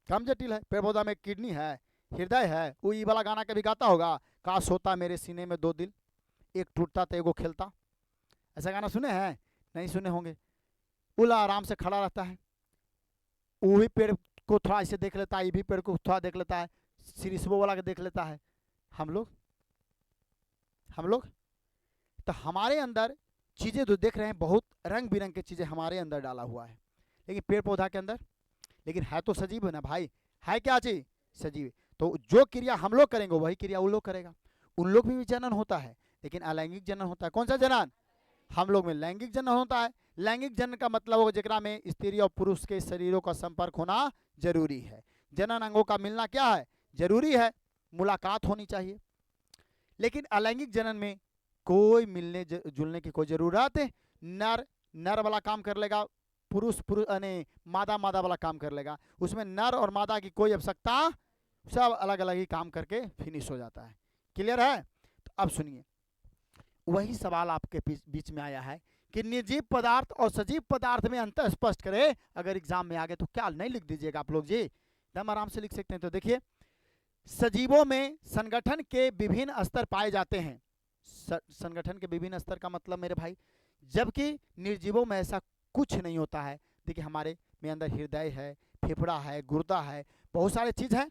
कम जटिल है। पेड़ पौधा में किडनी है, हृदय है, वो ये वाला गाना कभी गाता होगा, काश होता मेरे सीने में दो दिल, एक टूटता तो एगो खेलता। ऐसा गाना सुने हैं? नहीं सुने होंगे। उला आराम से खड़ा रहता है, वो भी पेड़ को थोड़ा ऐसे देख लेता है, ये भी पेड़ को थोड़ा देख लेता है, सिरिसबो वाला के देख लेता है। हम लोग तो हमारे अंदर चीज़ें जो देख रहे हैं, बहुत रंग बिरंग की चीज़ें हमारे अंदर डाला हुआ है, लेकिन पेड़ पौधा के अंदर, लेकिन है तो सजीव है ना भाई, है क्या चीज? सजीव। तो जो क्रिया हम लोग करेंगे वही क्रिया वो लोग करेगा। उन लोग भी जनन होता है, लेकिन अलैंगिक जनन होता है। कौन सा जनन? हम लोग में लैंगिक जनन होता है। लैंगिक जनन का मतलब हो जेकरा में स्त्री और पुरुष के शरीरों का संपर्क होना जरूरी है। जनन अंगों का मिलना क्या है? जरूरी है, मुलाकात होनी चाहिए। लेकिन अलैंगिक जनन में कोई मिलने जुलने की कोई जरूरत, नर नर वाला काम कर लेगा, पुरुष यानी मादा वाला काम कर लेगा। उसमें नर और मादा की कोई आवश्यकता, सब अलग अलग ही काम करके फिनिश हो जाता है। क्लियर है? तो अब सुनिए, वही सवाल आपके बीच में आया है कि निर्जीव पदार्थ और सजीव पदार्थ में अंतर स्पष्ट करे। अगर एग्जाम में आ गए तो क्या नहीं लिख दीजिएगा आप लोग जी, एकदम आराम से लिख सकते हैं। तो देखिए, सजीवों में संगठन के विभिन्न स्तर पाए जाते हैं। संगठन के विभिन्न स्तर का मतलब मेरे भाई, जबकि निर्जीवों में ऐसा कुछ नहीं होता है। देखिए, हमारे में अंदर हृदय है, फेफड़ा है, गुर्दा है, बहुत सारे चीज है।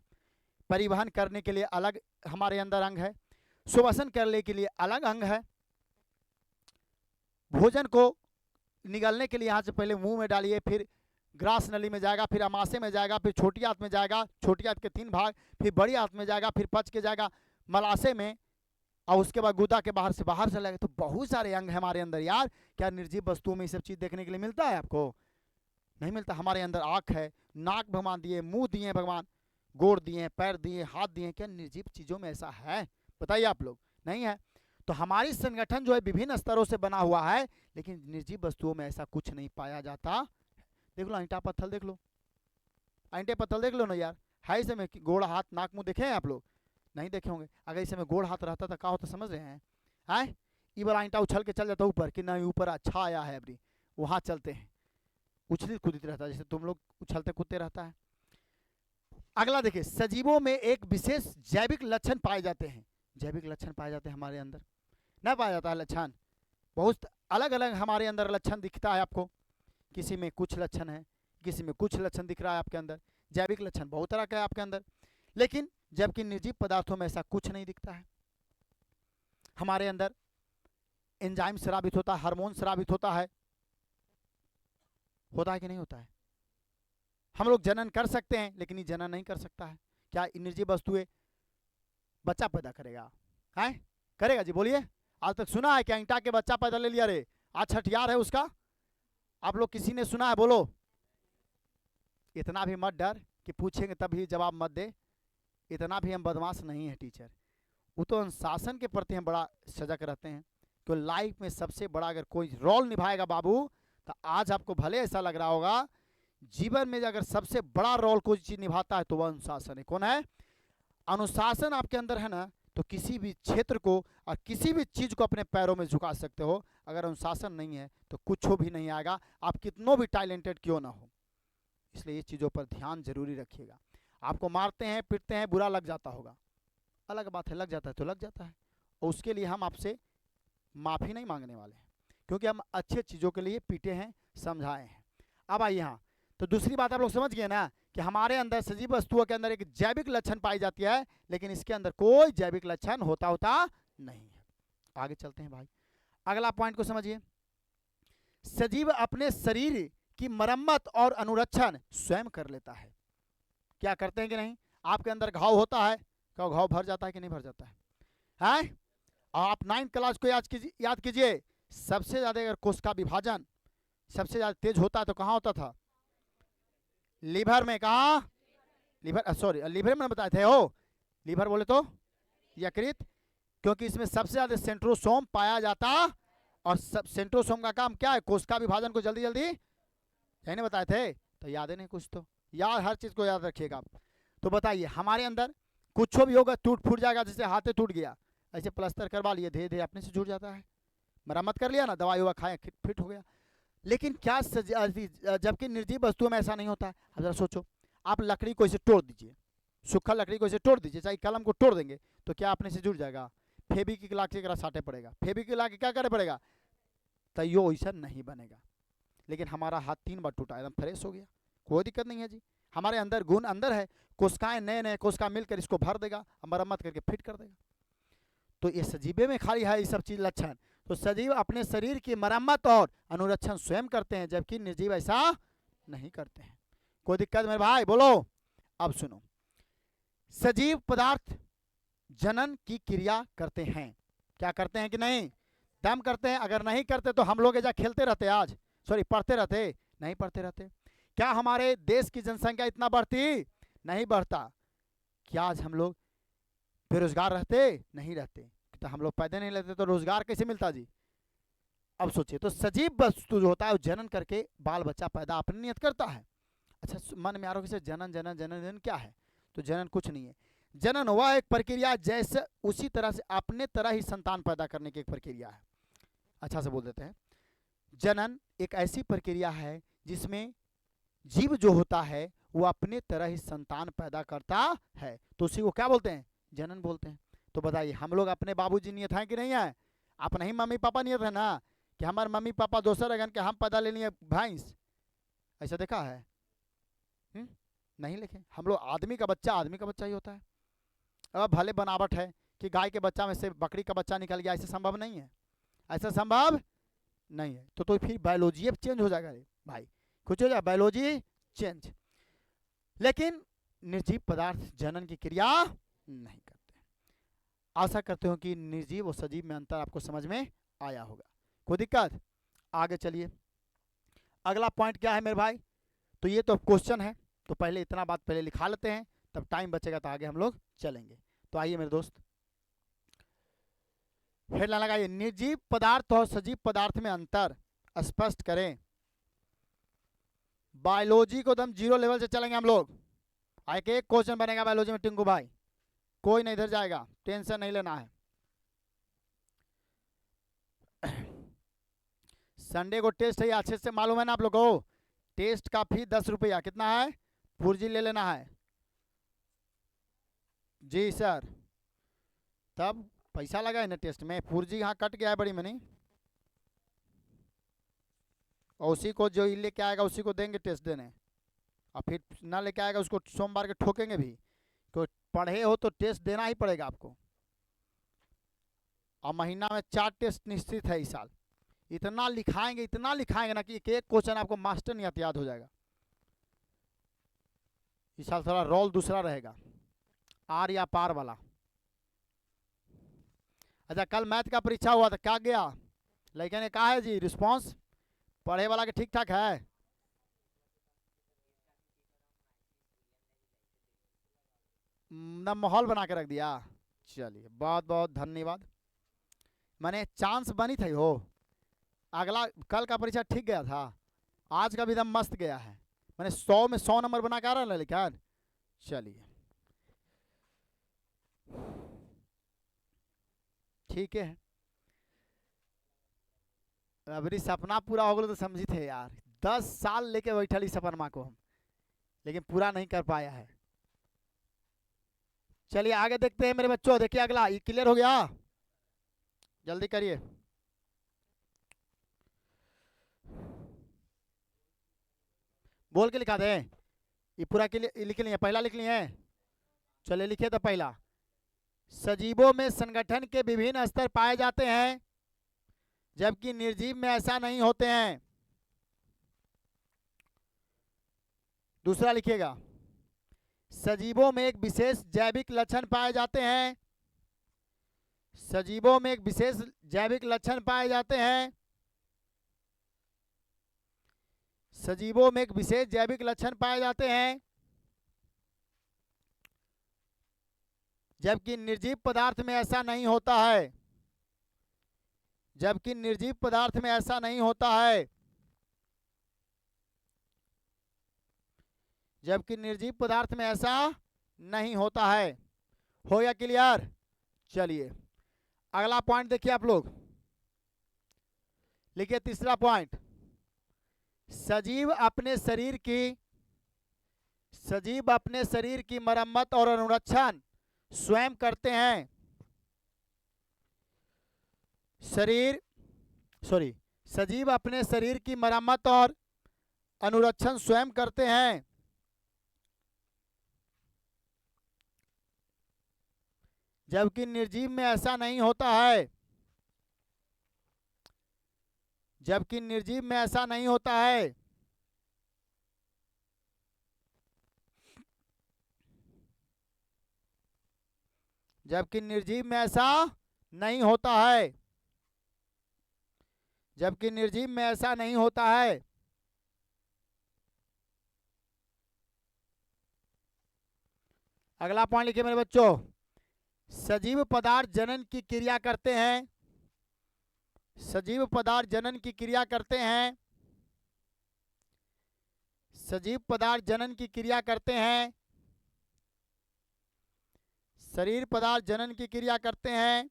परिवहन करने के लिए अलग हमारे अंदर अंग है, श्वसन करने के लिए अलग अंग है, भोजन को निगलने के लिए यहाँ से पहले मुंह में डालिए, फिर ग्रास नली में जाएगा, फिर अमाशय में जाएगा, फिर छोटी आंत में जाएगा, छोटी आंत के 3 भाग, फिर बड़ी आंत में जाएगा, फिर पच के जाएगा मलाशय में, और उसके बाद गुदा के बाहर से बाहर चलेगा। तो बहुत सारे अंग है हमारे अंदर यार। क्या निर्जीव वस्तुओं में ये सब चीज देखने के लिए मिलता है आपको? नहीं मिलता। हमारे अंदर आँख है, नाक भगवान दिए, मुंह दिए भगवान, गोड़ दिए, पैर दिए, हाथ दिए। क्या निर्जीव चीजों में ऐसा है? बताइए आप लोग, नहीं है। तो हमारी संगठन जो है विभिन्न स्तरों से बना हुआ है, लेकिन निर्जीव वस्तुओं में ऐसा कुछ नहीं पाया जाता। देख लो ईंटा पत्थर, देख लो ईंटे पत्थर देख लो ना यार, है इसे में गोड़ हाथ नाक मुंह देखे हैं आप लोग? नहीं देखे होंगे। अगर इसे में गोड़ हाथ रहता था क्या होता समझ रहे हैं? है ये वाला ईंटा उछल के चल जाता ऊपर कि नहीं, ऊपर अच्छा आया है अभी, वहां चलते हैं, उछलित कूदित रहता है जैसे तुम लोग उछलते कूदते रहता है। अगला देखिए, सजीवों में एक विशेष जैविक लक्षण पाए जाते हैं। जैविक लक्षण पाए जाते हैं हमारे अंदर, न पाया जाता है लक्षण, बहुत अलग अलग हमारे अंदर लक्षण दिखता है आपको। किसी में कुछ लक्षण है, किसी में कुछ लक्षण दिख रहा है आपके अंदर। जैविक लक्षण बहुत तरह का है आपके अंदर, लेकिन जबकि निर्जीव पदार्थों में ऐसा कुछ नहीं दिखता है। हमारे अंदर एंजाइम स्रावित होता है, हार्मोन स्रावित होता है कि नहीं होता है? हम लोग जनन कर सकते हैं, लेकिन ये जनन नहीं कर सकता है। क्या निर्जीव वस्तुएं बच्चा पैदा करेगा? है करेगा जी? बोलिए, आज तक सुना है क्या ईंटा के बच्चा पैदा ले लिया रे? आज छठियार है उसका? आप लोग किसी ने सुना है? बोलो। इतना भी मत डर कि पूछेंगे तभी जवाब मत दे, इतना भी हम बदमाश नहीं है टीचर। वो तो अनुशासन के प्रति हम बड़ा सजग रहते हैं। तो लाइफ में सबसे बड़ा अगर कोई रोल निभाएगा बाबू, तो आज आपको भले ऐसा लग रहा होगा, जीवन में अगर सबसे बड़ा रोल कोई चीज निभाता है तो वह अनुशासन है। कौन है? अनुशासन आपके अंदर है ना, तो किसी भी क्षेत्र को और किसी भी चीज को अपने पैरों में झुका सकते हो। अगर अनुशासन नहीं है तो कुछ भी नहीं आएगा, आप कितनों भी टैलेंटेड क्यों ना हो। इसलिए ये चीजों पर ध्यान जरूरी रखिएगा। आपको मारते हैं पीटते हैं, बुरा लग जाता होगा, अलग बात है, लग जाता है तो लग जाता है, और उसके लिए हम आपसे माफी नहीं मांगने वाले हैं, क्योंकि हम अच्छे चीजों के लिए पीटे हैं, समझाए हैं। अब आइए यहाँ, तो दूसरी बात आप लोग समझ गए ना कि हमारे अंदर सजीव वस्तुओं के अंदर एक जैविक लक्षण पाई जाती है, लेकिन इसके अंदर कोई जैविक लक्षण होता नहीं है। आगे चलते हैं भाई, अगला पॉइंट को समझिए। सजीव अपने शरीर की मरम्मत और अनुरक्षण स्वयं कर लेता है। क्या करते हैं कि नहीं? आपके अंदर घाव होता है, क्या घाव भर जाता है कि नहीं भर जाता है? हैं? आप 9th क्लास को याद कीजिए, सबसे ज्यादा अगर कोशिका विभाजन सबसे ज्यादा तेज होता है तो कहाँ होता था? लीवर में। कहाँ? लीवर, सॉरी लीवर में बताए थे हो, लीवर बोले तो यकृत, क्योंकि इसमें सबसे ज्यादा सेंट्रोसोम पाया जाता, और सेंट्रोसोम का काम क्या है? कोशिका विभाजन को जल्दी जल्दी, नहीं बताए थे? तो याद है नहीं कुछ, तो याद, हर चीज को याद रखिएगा आप। तो बताइए, हमारे अंदर कुछ भी होगा, टूट फूट जाएगा, जैसे हाथे टूट गया, ऐसे प्लास्टर करवा लिए, धीरे धीरे अपने से जुड़ जाता है, मरम्मत कर लिया ना, दवाई हुआ खाए, फिट हो गया। लेकिन क्या जबकि निर्जीव वस्तुओं में ऐसा नहीं होता है। अब जरा सोचो, आप लकड़ी को इसे तोड़ दीजिए, सूखा लकड़ी को इसे तोड़ दीजिए, चाहे कलम को तोड़ देंगे, तो क्या अपने से जुड़ जाएगा? फेविक्विक ला के साटे पड़ेगा, फेविक्विक ला के क्या करे पड़ेगा, तैयो ऐसा नहीं बनेगा। लेकिन हमारा हाथ 3 बार टूटा, एकदम फ्रेश हो गया, कोई दिक्कत नहीं है जी। हमारे अंदर गुण अंदर है, कोशिकाएं नए नए कोशिका मिलकर इसको भर देगा, मरम्मत करके फिट कर देगा। तो ये सजीवे में खाली है ये सब चीज लक्षण। तो सजीव अपने शरीर की मरम्मत और अनुरक्षण स्वयं करते हैं, जबकि निर्जीव ऐसा नहीं करते हैं। कोई दिक्कत मेरे भाई? बोलो। अब सुनो, सजीव पदार्थ जनन की क्रिया करते हैं। क्या करते हैं कि नहीं? दम करते हैं। अगर नहीं करते तो हम लोग ऐसा खेलते रहते, आज सॉरी पढ़ते रहते? नहीं पढ़ते रहते। क्या हमारे देश की जनसंख्या इतना बढ़ती? नहीं बढ़ता। क्या आज हम लोग बेरोजगार रहते? नहीं रहते। तो हम लोग पैदा नहीं लेते तो रोजगार कैसे मिलता जी? अब सोचिए, तो सजीव वस्तु जो होता है वो जनन करके बाल बच्चा पैदा अपनी नियत करता है। अच्छा, मन में आ रहा है जनन जनन जनन जनन क्या है? तो जनन कुछ नहीं है। जनन वह एक प्रक्रिया जैसे उसी तरह से अपने तरह ही संतान पैदा करने की एक प्रक्रिया है। अच्छा से बोल देते हैं, जनन एक ऐसी प्रक्रिया है जिसमें जीव जो होता है वो अपने तरह ही संतान पैदा करता है, तो उसी को क्या बोलते हैं? जनन बोलते हैं। तो बताइए, हम लोग अपने बाबूजी नियत हैं कि नहीं है? अपने ही मम्मी पापा नियत है ना, कि हमारे मम्मी पापा दोसर अगन के हम पैदा ले लिए भैंस, ऐसा देखा है? नहीं लिखे। हम लोग आदमी का बच्चा ही होता है। अब भले बनावट है कि गाय के बच्चा में से बकरी का बच्चा निकल गया, ऐसा संभव नहीं है, ऐसा संभव नहीं है। तो फिर बायोलॉजी चेंज हो जाएगा रे भाई, कुछ हो जाए, बायोलॉजी चेंज। लेकिन निर्जीव पदार्थ जनन की क्रिया नहीं करते। आशा करते हो कि निर्जीव और सजीव में अंतर आपको समझ में आया होगा। कोई दिक्कत? आगे चलिए, अगला पॉइंट क्या है मेरे भाई? तो ये तो क्वेश्चन है, तो पहले इतना बात पहले लिखा लेते हैं, तब टाइम बचेगा तो आगे हम लोग चलेंगे। तो आइए मेरे दोस्त, हेडलाइन लगाइए, निर्जीव पदार्थ और सजीव पदार्थ में अंतर स्पष्ट करें। बायोलॉजी को एकदम जीरो लेवल से चलेंगे हम लोग। एक एक क्वेश्चन बनेगा बायोलॉजी में टिंकू भाई, कोई नहीं इधर जाएगा, टेंशन नहीं लेना है। संडे को टेस्ट है, अच्छे से मालूम है ना आप लोगों को? टेस्ट का फी 10 रुपया, कितना है? पुर्जी ले लेना है। जी सर, तब पैसा लगा है ना टेस्ट में, पुर्जी यहाँ कट गया है बड़ी मनी, और उसी को जो लेके आएगा उसी को देंगे टेस्ट देने, और फिर ना लेके आएगा उसको सोमवार के ठोकेंगे भी। तो पढ़े हो तो टेस्ट देना ही पड़ेगा आपको, और महीना में 4 टेस्ट निश्चित है इस साल। इतना लिखाएंगे ना कि एक एक क्वेश्चन आपको मास्टर नहीं याद हो जाएगा। इस साल थोड़ा रोल दूसरा रहेगा, आर या पार वाला। अच्छा, कल मैथ का परीक्षा हुआ था, क्या गया लड़के ने कहा है जी रिस्पांस? पढ़े वाला के ठीक ठाक है? ना माहौल बना के रख दिया। चलिए बहुत बहुत धन्यवाद। मैंने चांस बनी थी हो, अगला कल का परीक्षा ठीक गया था, आज का भी एकदम मस्त गया है। मैंने 100 में 100 नंबर बना के आ रहा है लेकिन। चलिए ठीक है, अबरी सपना पूरा हो गया तो समझी थे यार, 10 साल लेके बैठा ली सपनमा को हम, लेकिन पूरा नहीं कर पाया है। चलिए आगे देखते हैं मेरे बच्चों, देखिए अगला, ये क्लियर हो गया? जल्दी करिए। बोल के लिखा दे, ये पूरा लिख लिए, पहला लिख लिए? चलिए लिखिए तो पहला, सजीवों में संगठन के विभिन्न स्तर पाए जाते हैं, जबकि निर्जीव में ऐसा नहीं होते हैं। दूसरा लिखिएगा, सजीवों में एक विशेष जैविक लक्षण पाए जाते हैं, सजीवों में एक विशेष जैविक लक्षण पाए जाते हैं, सजीवों में एक विशेष जैविक लक्षण पाए जाते हैं, जबकि निर्जीव पदार्थ में ऐसा नहीं होता है, जबकि निर्जीव पदार्थ में ऐसा नहीं होता है, जबकि निर्जीव पदार्थ में ऐसा नहीं होता है। हो गया क्लियर? चलिए अगला पॉइंट देखिए आप लोग, लिखिए तीसरा पॉइंट, सजीव अपने शरीर की मरम्मत और अनुरक्षण स्वयं करते हैं। सजीव अपने शरीर की मरम्मत और अनुरक्षण स्वयं करते हैं, जबकि निर्जीव में ऐसा नहीं होता है, जबकि निर्जीव में ऐसा नहीं होता है। जबकि निर्जीव में ऐसा नहीं होता है, जबकि निर्जीव में ऐसा नहीं होता है। अगला पॉइंट लिखिए मेरे बच्चों, सजीव पदार्थ जनन की क्रिया करते हैं, सजीव पदार्थ जनन की क्रिया करते हैं, सजीव पदार्थ जनन की क्रिया करते हैं, शरीर पदार्थ जनन की क्रिया करते हैं,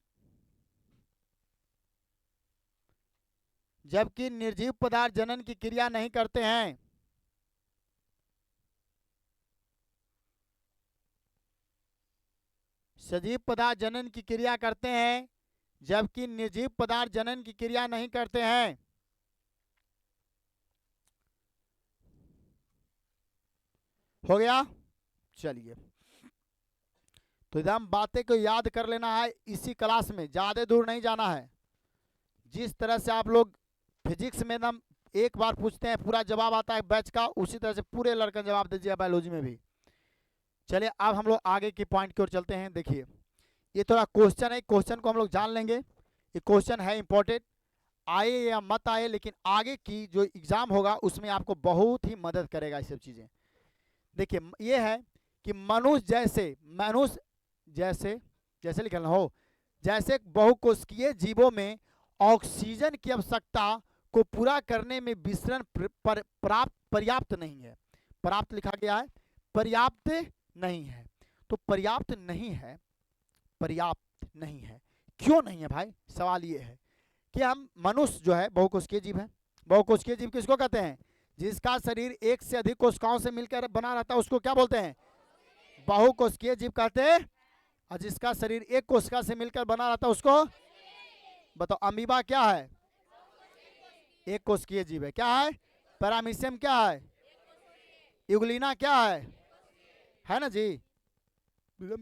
जबकि निर्जीव पदार्थ जनन की क्रिया नहीं करते हैं। सजीव पदार्थ जनन की क्रिया करते हैं, जबकि निर्जीव पदार्थ जनन की क्रिया नहीं करते हैं। हो गया? चलिए, तो एकदम बातें को याद कर लेना है इसी क्लास में, ज्यादा दूर नहीं जाना है। जिस तरह से आप लोग फिजिक्स में एकदम एक बार पूछते हैं पूरा जवाब आता है बैच का, उसी तरह से पूरे लड़का जवाब दीजिए बायोलॉजी में भी। चलिए अब हम लोग आगे के पॉइंट की ओर चलते हैं। देखिए ये थोड़ा क्वेश्चन है, क्वेश्चन को हम लोग जान लेंगे। ये क्वेश्चन है इंपॉर्टेंट, आए या मत आए, लेकिन आगे की जो एग्जाम होगा उसमें आपको बहुत ही मदद करेगा ये सब चीजें। देखिए ये है कि मनुष्य जैसे जैसे लिखना हो, जैसे बहुकोशिकीय जीवों में ऑक्सीजन की आवश्यकता को पूरा करने में विसरण पर्याप्त नहीं है। प्राप्त लिखा गया है, पर्याप्त नहीं है। तो पर्याप्त नहीं है, पर्याप्त नहीं है, क्यों नहीं है भाई? सवाल ये है कि हम मनुष्य जो है बहुकोशिकीय जीव है। बहुकोशिकीय जीव किसको कहते हैं? जिसका शरीर एक से अधिक कोशिकाओं से मिलकर बना रहता है उसको क्या बोलते हैं? बहुकोशिकीय जीव कहते हैं। और जिसका शरीर एक कोशिका से मिलकर बना रहता है उसको बताओ। अमीबा क्या है? एक कोशिकीय जीव है। क्या है? पैरामीशियम क्या है? यूग्लिना क्या है ना जी?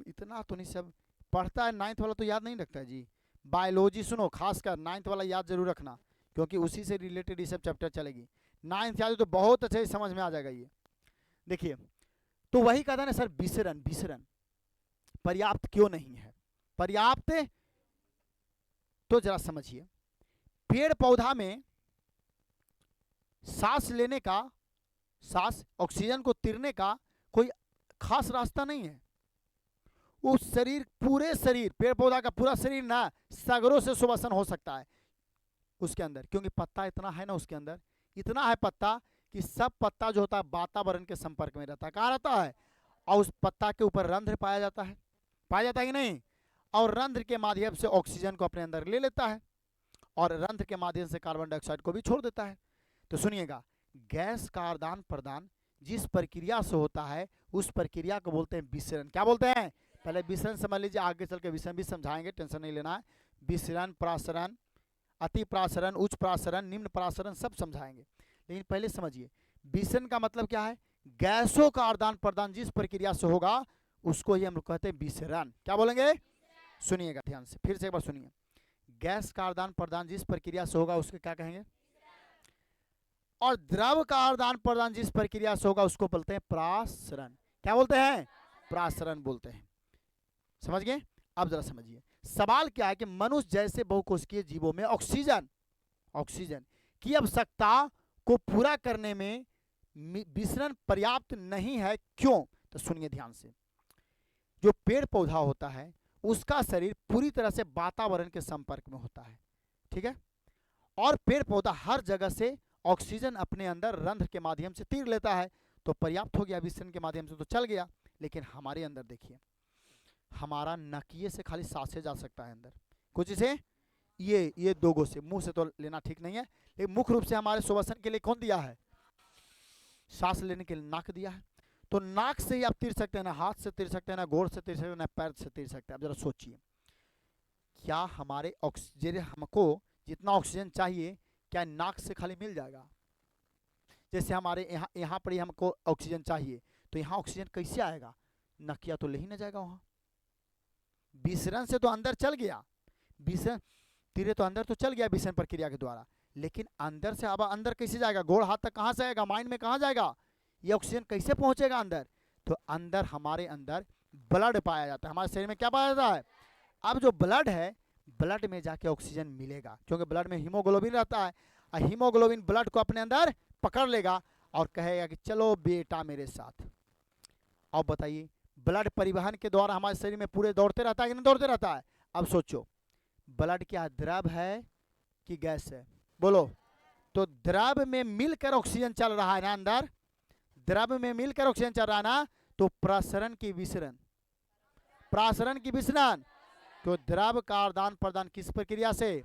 इतना तो नहीं सब पढ़ता है, 9th वाला तो याद नहीं रखता है जी। बायोलॉजी सुनो, खासकर 9th वाला याद जरूर रखना, क्योंकि उसी से रिलेटेड ये सब चैप्टर चलेगी। 9th याद तो बहुत अच्छे से समझ में आ जाएगा ये। देखिए तो वही कहता ना सर, विसरण पर्याप्त क्यों नहीं है? पर्याप्त तो जरा समझिए, पेड़ पौधा में सांस लेने का, सांस ऑक्सीजन को तीरने का कोई खास रास्ता नहीं है। उस शरीर, पूरे शरीर, पेड़ पौधा का पूरा शरीर ना सागरों से सुवासन हो सकता है उसके अंदर, क्योंकि पत्ता इतना है ना उसके अंदर, इतना है पत्ता कि सब पत्ता जो होता है वातावरण के संपर्क में रहता है। कहाँ रहता है? और उस पत्ता के ऊपर रंध्र पाया जाता है कि नहीं? और रंध्र के माध्यम से ऑक्सीजन को अपने अंदर ले लेता है और रंध्र के माध्यम से कार्बन डाइऑक्साइड को भी छोड़ देता है। तो सुनिएगा, गैस का आदान प्रदान जिस प्रक्रिया से होता है उस प्रक्रिया को बोलते हैं विसरण। क्या बोलते हैं? पहले विसरण समझ लीजिए, आगे चल के विसरण भी समझाएंगे, टेंशन नहीं लेना है। विसरण, प्रासरण, अति प्रासरण, उच्च प्रासरण, निम्न प्रासरण सब समझाएंगे, लेकिन पहले समझिए विसरण का मतलब क्या है? गैसों का आदान प्रदान जिस प्रक्रिया से होगा उसको ही हम लोग कहते हैं विसरण। क्या बोलेंगे? सुनिएगा ध्यान से, फिर से एक बार सुनिए। गैस का आदान प्रदान जिस प्रक्रिया से होगा उसको क्या कहेंगे? और द्रव का आदान प्रदान जिस प्रक्रिया से होगा उसको बोलते हैं प्रासरण। क्या बोलते हैं? प्रासरण बोलते हैं। समझ गए? अब जरा समझिए, सवाल क्या है कि मनुष्य जैसे बहुकोशिकीय जीवों में ऑक्सीजन की आवश्यकता को पूरा करने में विसरण पर्याप्त नहीं है, क्यों? तो सुनिए ध्यान से, जो पेड़ पौधा होता है उसका शरीर पूरी तरह से वातावरण के संपर्क में होता है, ठीक है? और पेड़ पौधा हर जगह से ऑक्सीजन अपने अंदर रंध्र के माध्यम से तीर लेता है, तो पर्याप्त हो गया, विसरण के माध्यम से तो चल गया। लेकिन हमारे अंदर देखिए, हमारा नकिए से खाली सांसें जा सकता है अंदर, कुछ इसे ये दोगों से, मुंह से तो लेना ठीक नहीं है, लेकिन मुख्य रूप से हमारे श्वसन के लिए कौन दिया है? सांस लेने के लिए नाक दिया है। तो नाक से ही आप तीर सकते हैं, ना हाथ से तीर सकते हैं, ना गोड़ से तीर सकते हैं, ना पैर से तीर सकते हैं। अब जरा सोचिए, क्या हमारे ऑक्सीजन, हमको जितना ऑक्सीजन चाहिए क्या नाक से खाली मिल जाएगा? जैसे हमारे यहाँ पर ही हमको ऑक्सीजन चाहिए, तो यहाँ ऑक्सीजन कैसे आएगा? नकिया तो ले ही ना जाएगा वहाँ। विसरण से तो अंदर चल गया, विसरण तीरे तो अंदर तो चल गया विसरण प्रक्रिया के द्वारा, लेकिन अंदर से अब अंदर कैसे जाएगा? गोड़ हाथ तक कहाँ से आएगा? माइंड में कहाँ जाएगा? ये ऑक्सीजन कैसे पहुंचेगा अंदर? तो अंदर, हमारे अंदर ब्लड पाया जाता है। हमारे शरीर में क्या पाया जाता है? अब जो ब्लड है, ब्लड में जाके ऑक्सीजन मिलेगा, क्योंकि ब्लड में हीमोग्लोबिन रहता है, और हीमोग्लोबिन ब्लड को अपने अंदर पकड़ लेगा और कहेगा कि चलो बेटा मेरे साथ। अब बताइए, ब्लड परिवहन के द्वारा हमारे शरीर में पूरे दौड़ते रहता है कि नहीं दौड़ते रहता है? अब सोचो, ब्लड क्या द्रव है कि गैस है? बोलो। तो द्रव में मिलकर ऑक्सीजन चल रहा है ना अंदर, द्रव में मिलकर ऑक्सीजन चल रहा है ना, तो प्रासरण की विसरण, प्रासरण की विसरण, तो द्रव का आदान प्रदान किस प्रक्रिया से?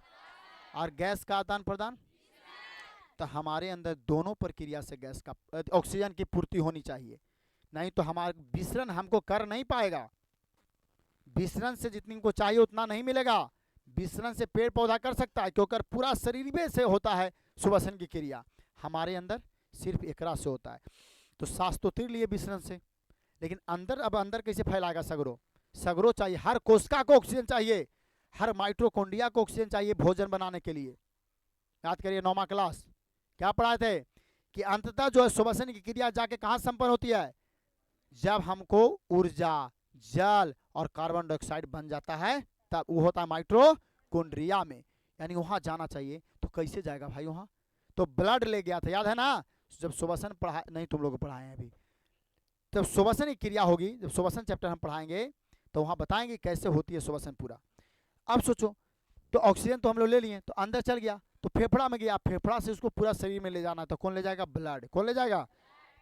और गैस का आदान प्रदान। तो हमारे अंदर दोनों प्रक्रिया से गैस का, ऑक्सीजन की पूर्ति होनी चाहिए, नहीं तो हमारा विसरण हमको कर नहीं पाएगा। विसरण से जितनी को चाहिए उतना नहीं मिलेगा। विसरण से पेड़ पौधा कर सकता है, क्योंकि पूरा शरीर में से होता है श्वसन की क्रिया, हमारे अंदर सिर्फ एकरा से होता है। तो सांस तो तीर लिए विसरण से, लेकिन अंदर, अब अंदर कैसे फैलाएगा? सगरो चाहिए, हर कोशिका को ऑक्सीजन चाहिए, हर माइटोकॉन्ड्रिया को ऑक्सीजन चाहिए भोजन बनाने के लिए। याद करिए 9वां क्लास, क्या पढ़ाए थे कि अंततः जो है श्वसन की क्रिया जाके कहाँ संपन्न होती है, जब हमको ऊर्जा, जल और कार्बन डाइऑक्साइड बन जाता है तब वो होता है माइटोकॉन्ड्रिया में, यानी वहां जाना चाहिए। तो कैसे जाएगा भाई वहां, तो ब्लड ले गया था, याद है ना, जब श्वसन पढ़ा नहीं तुम लोग को पढ़ाए हैं अभी, जब श्वसन की क्रिया होगी, जब श्वसन चैप्टर हम पढ़ाएंगे तो वहां बताएंगे कैसे होती है श्वसन पूरा। अब सोचो, तो ऑक्सीजन तो हम लोग ले लिए, तो अंदर चल गया, तो फेफड़ा में गया, फेफड़ा से उसको पूरा शरीर में ले जाना, तो कौन ले जाएगा, ब्लड। कौन ले जाएगा,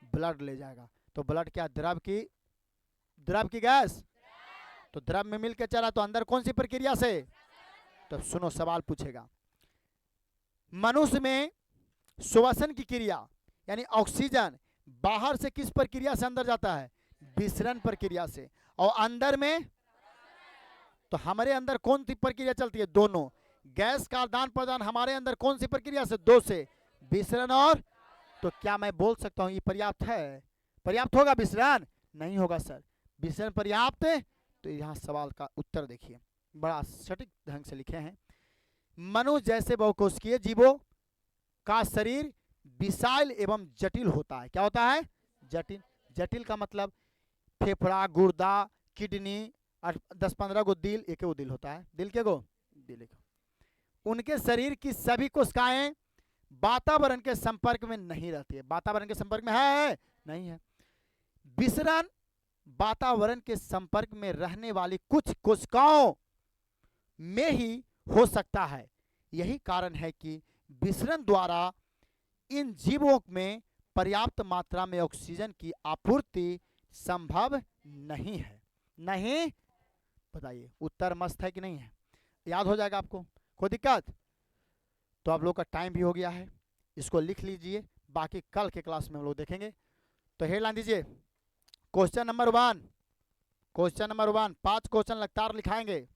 ब्लड ले जाएगा। तो ब्लड क्या, द्रव की गैस, तो द्रव में मिलकर चला, तो अंदर कौन सी प्रक्रिया से, तो सुनो सवाल पूछेगा, मनुष्य में श्वसन की क्रिया यानी ऑक्सीजन बाहर से किस प्रक्रिया से अंदर जाता है, विसरण प्रक्रिया से, और अंदर में, तो हमारे अंदर कौन सी प्रक्रिया चलती है, दोनों। गैस का आदान प्रदान हमारे अंदर कौन सी प्रक्रिया से, दो से, विसरण और, तो क्या मैं बोल सकता हूं ये पर्याप्त है, पर्याप्त होगा विसरण, नहीं होगा सर, विसरण पर्याप्त है। तो यहाँ सवाल का उत्तर देखिए, बड़ा सटीक ढंग से लिखे हैं, मनुष्य जैसे बहुकोशिकीय जीवों का शरीर विशाल एवं जटिल होता है। क्या होता है, जटिल। जटिल का मतलब फेफड़ा, गुर्दा, किडनी, 10-15 गो दिल, एक गो दिल होता है, दिल के गो, दिल एक। उनके शरीर की सभी कोशिकाएं वातावरण के संपर्क में नहीं रहती है, वातावरण के संपर्क में है नहीं है। विसरण वातावरण के संपर्क में रहने वाली कुछ कोशिकाओं में ही हो सकता है। यही कारण है कि विसरण द्वारा इन जीवों में पर्याप्त मात्रा में ऑक्सीजन की आपूर्ति संभव नहीं है। नहीं, बताइए उत्तर मस्त है कि नहीं है, याद हो जाएगा आपको, कोई दिक्कत। तो आप लोग का टाइम भी हो गया है, इसको लिख लीजिए, बाकी कल के क्लास में हम लोग देखेंगे। तो हेडलाइन दीजिए, question number 1, question number 1, 5 question लगातार लिखाएंगे।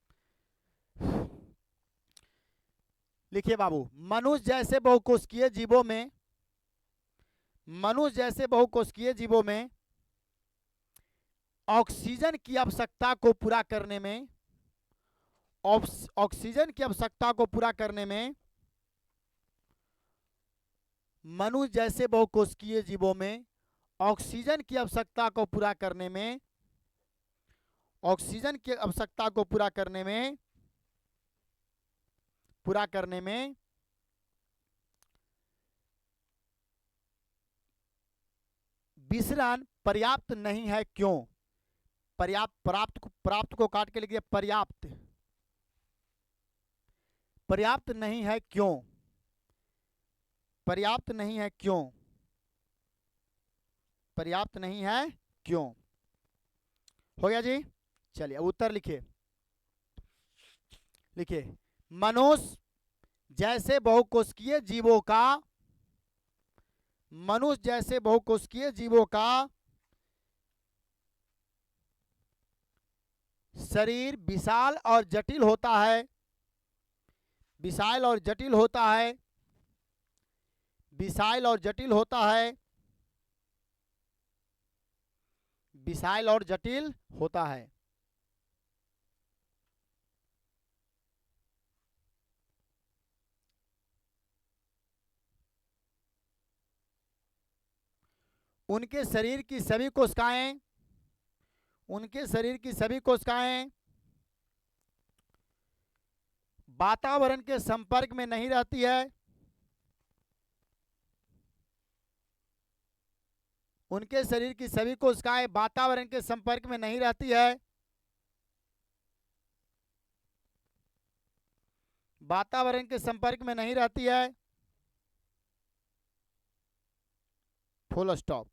लिखिए बाबू, मनुष्य जैसे बहुकोशिकीय जीवों में, मनुष्य जैसे बहुकोशिकीय जीवों में ऑक्सीजन की आवश्यकता को पूरा करने में, ऑक्सीजन की आवश्यकता को पूरा करने में, मनुष्य जैसे बहुकोशिकीय जीवों में ऑक्सीजन की आवश्यकता को पूरा करने में, ऑक्सीजन की आवश्यकता को पूरा करने में विसरण पर्याप्त नहीं है। क्यों, पर्याप्त, प्राप्त को काट के लिखिए, पर्याप्त, पर्याप्त नहीं है क्यों, पर्याप्त नहीं है क्यों, पर्याप्त नहीं है क्यों। हो गया जी, चलिए उत्तर लिखिए। लिखिए, मनुष्य जैसे बहुकोशिकीय जीवों का, मनुष्य जैसे बहुकोशिकीय जीवों का शरीर विशाल और जटिल होता है, विशाल और जटिल होता है, विशाल और जटिल होता है, विशाल और जटिल होता है। उनके शरीर की सभी कोशिकाएं, उनके शरीर की सभी कोशिकाएं वातावरण के संपर्क में नहीं रहती है, उनके शरीर की सभी कोशिकाएं वातावरण के संपर्क में नहीं रहती है, वातावरण के संपर्क में नहीं रहती है, फुल स्टॉप।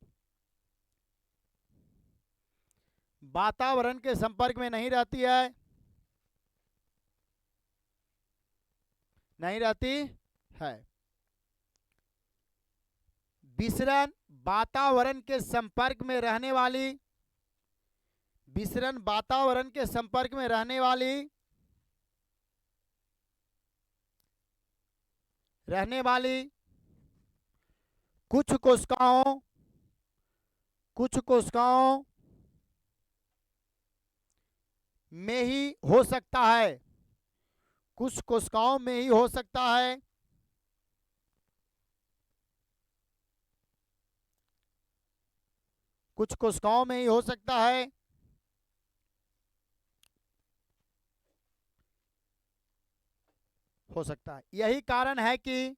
वातावरण के संपर्क में नहीं रहती है, नहीं रहती है। विसरण वातावरण के संपर्क में रहने वाली, विसरण वातावरण के संपर्क में रहने वाली कुछ कोशिकाओं में ही हो सकता है, कुछ कोशिकाओं में ही हो सकता है कुछ कोशिकाओं में ही हो सकता है, हो सकता है। यही कारण है कि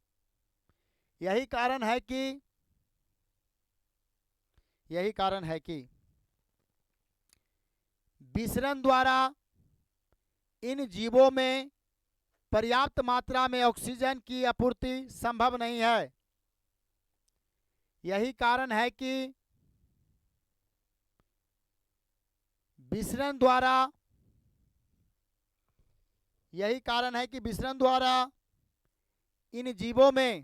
यही कारण है कि यही कारण है कि विसरण द्वारा इन जीवों में पर्याप्त मात्रा में ऑक्सीजन की आपूर्ति संभव नहीं है। यही कारण है कि विसरण द्वारा यही कारण है कि विसरण द्वारा इन जीवों में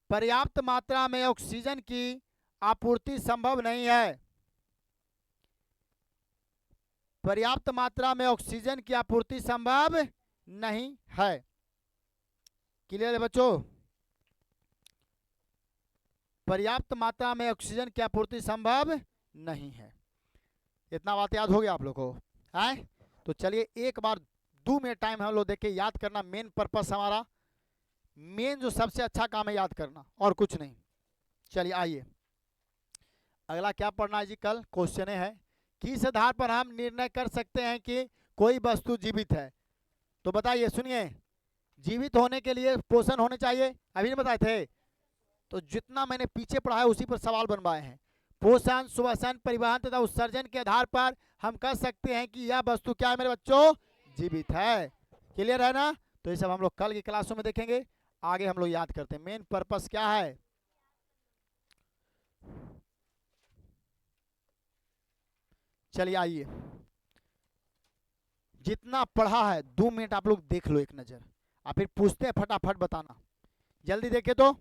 पर्याप्त मात्रा में ऑक्सीजन की आपूर्ति संभव नहीं है। पर्याप्त मात्रा में ऑक्सीजन की आपूर्ति संभव नहीं है। क्लियर है बच्चों? पर्याप्त मात्रा में ऑक्सीजन की आपूर्ति संभव नहीं है। इतना बात याद हो गया आप लोग को है? तो चलिए एक बार 2 मिनट टाइम हम लोग देखे याद करना। मेन पर्पस हमारा, मेन जो सबसे अच्छा काम है याद करना और कुछ नहीं। चलिए आइए अगला क्या पढ़ना है जी? कल क्वेश्चन है किस आधार पर हम निर्णय कर सकते हैं कि कोई वस्तु जीवित है? तो बताइए, सुनिए, जीवित होने के लिए पोषण होने चाहिए, अभी नहीं बताए थे? तो जितना मैंने पीछे पढ़ा है उसी पर सवाल बनवाए हैं। पोषण, श्वसन, परिवहन तथा उत्सर्जन के आधार पर हम कह सकते हैं कि यह वस्तु क्या है मेरे बच्चों? जीवित है। क्लियर है ना? तो ये सब हम लोग कल की क्लासों में देखेंगे। आगे हम लोग याद करते हैं मेन पर्पस क्या है। चलिए आइए, जितना पढ़ा है 2 मिनट आप लोग देख लो एक नजर, और फिर पूछते हैं फटाफट बताना। जल्दी देखे तो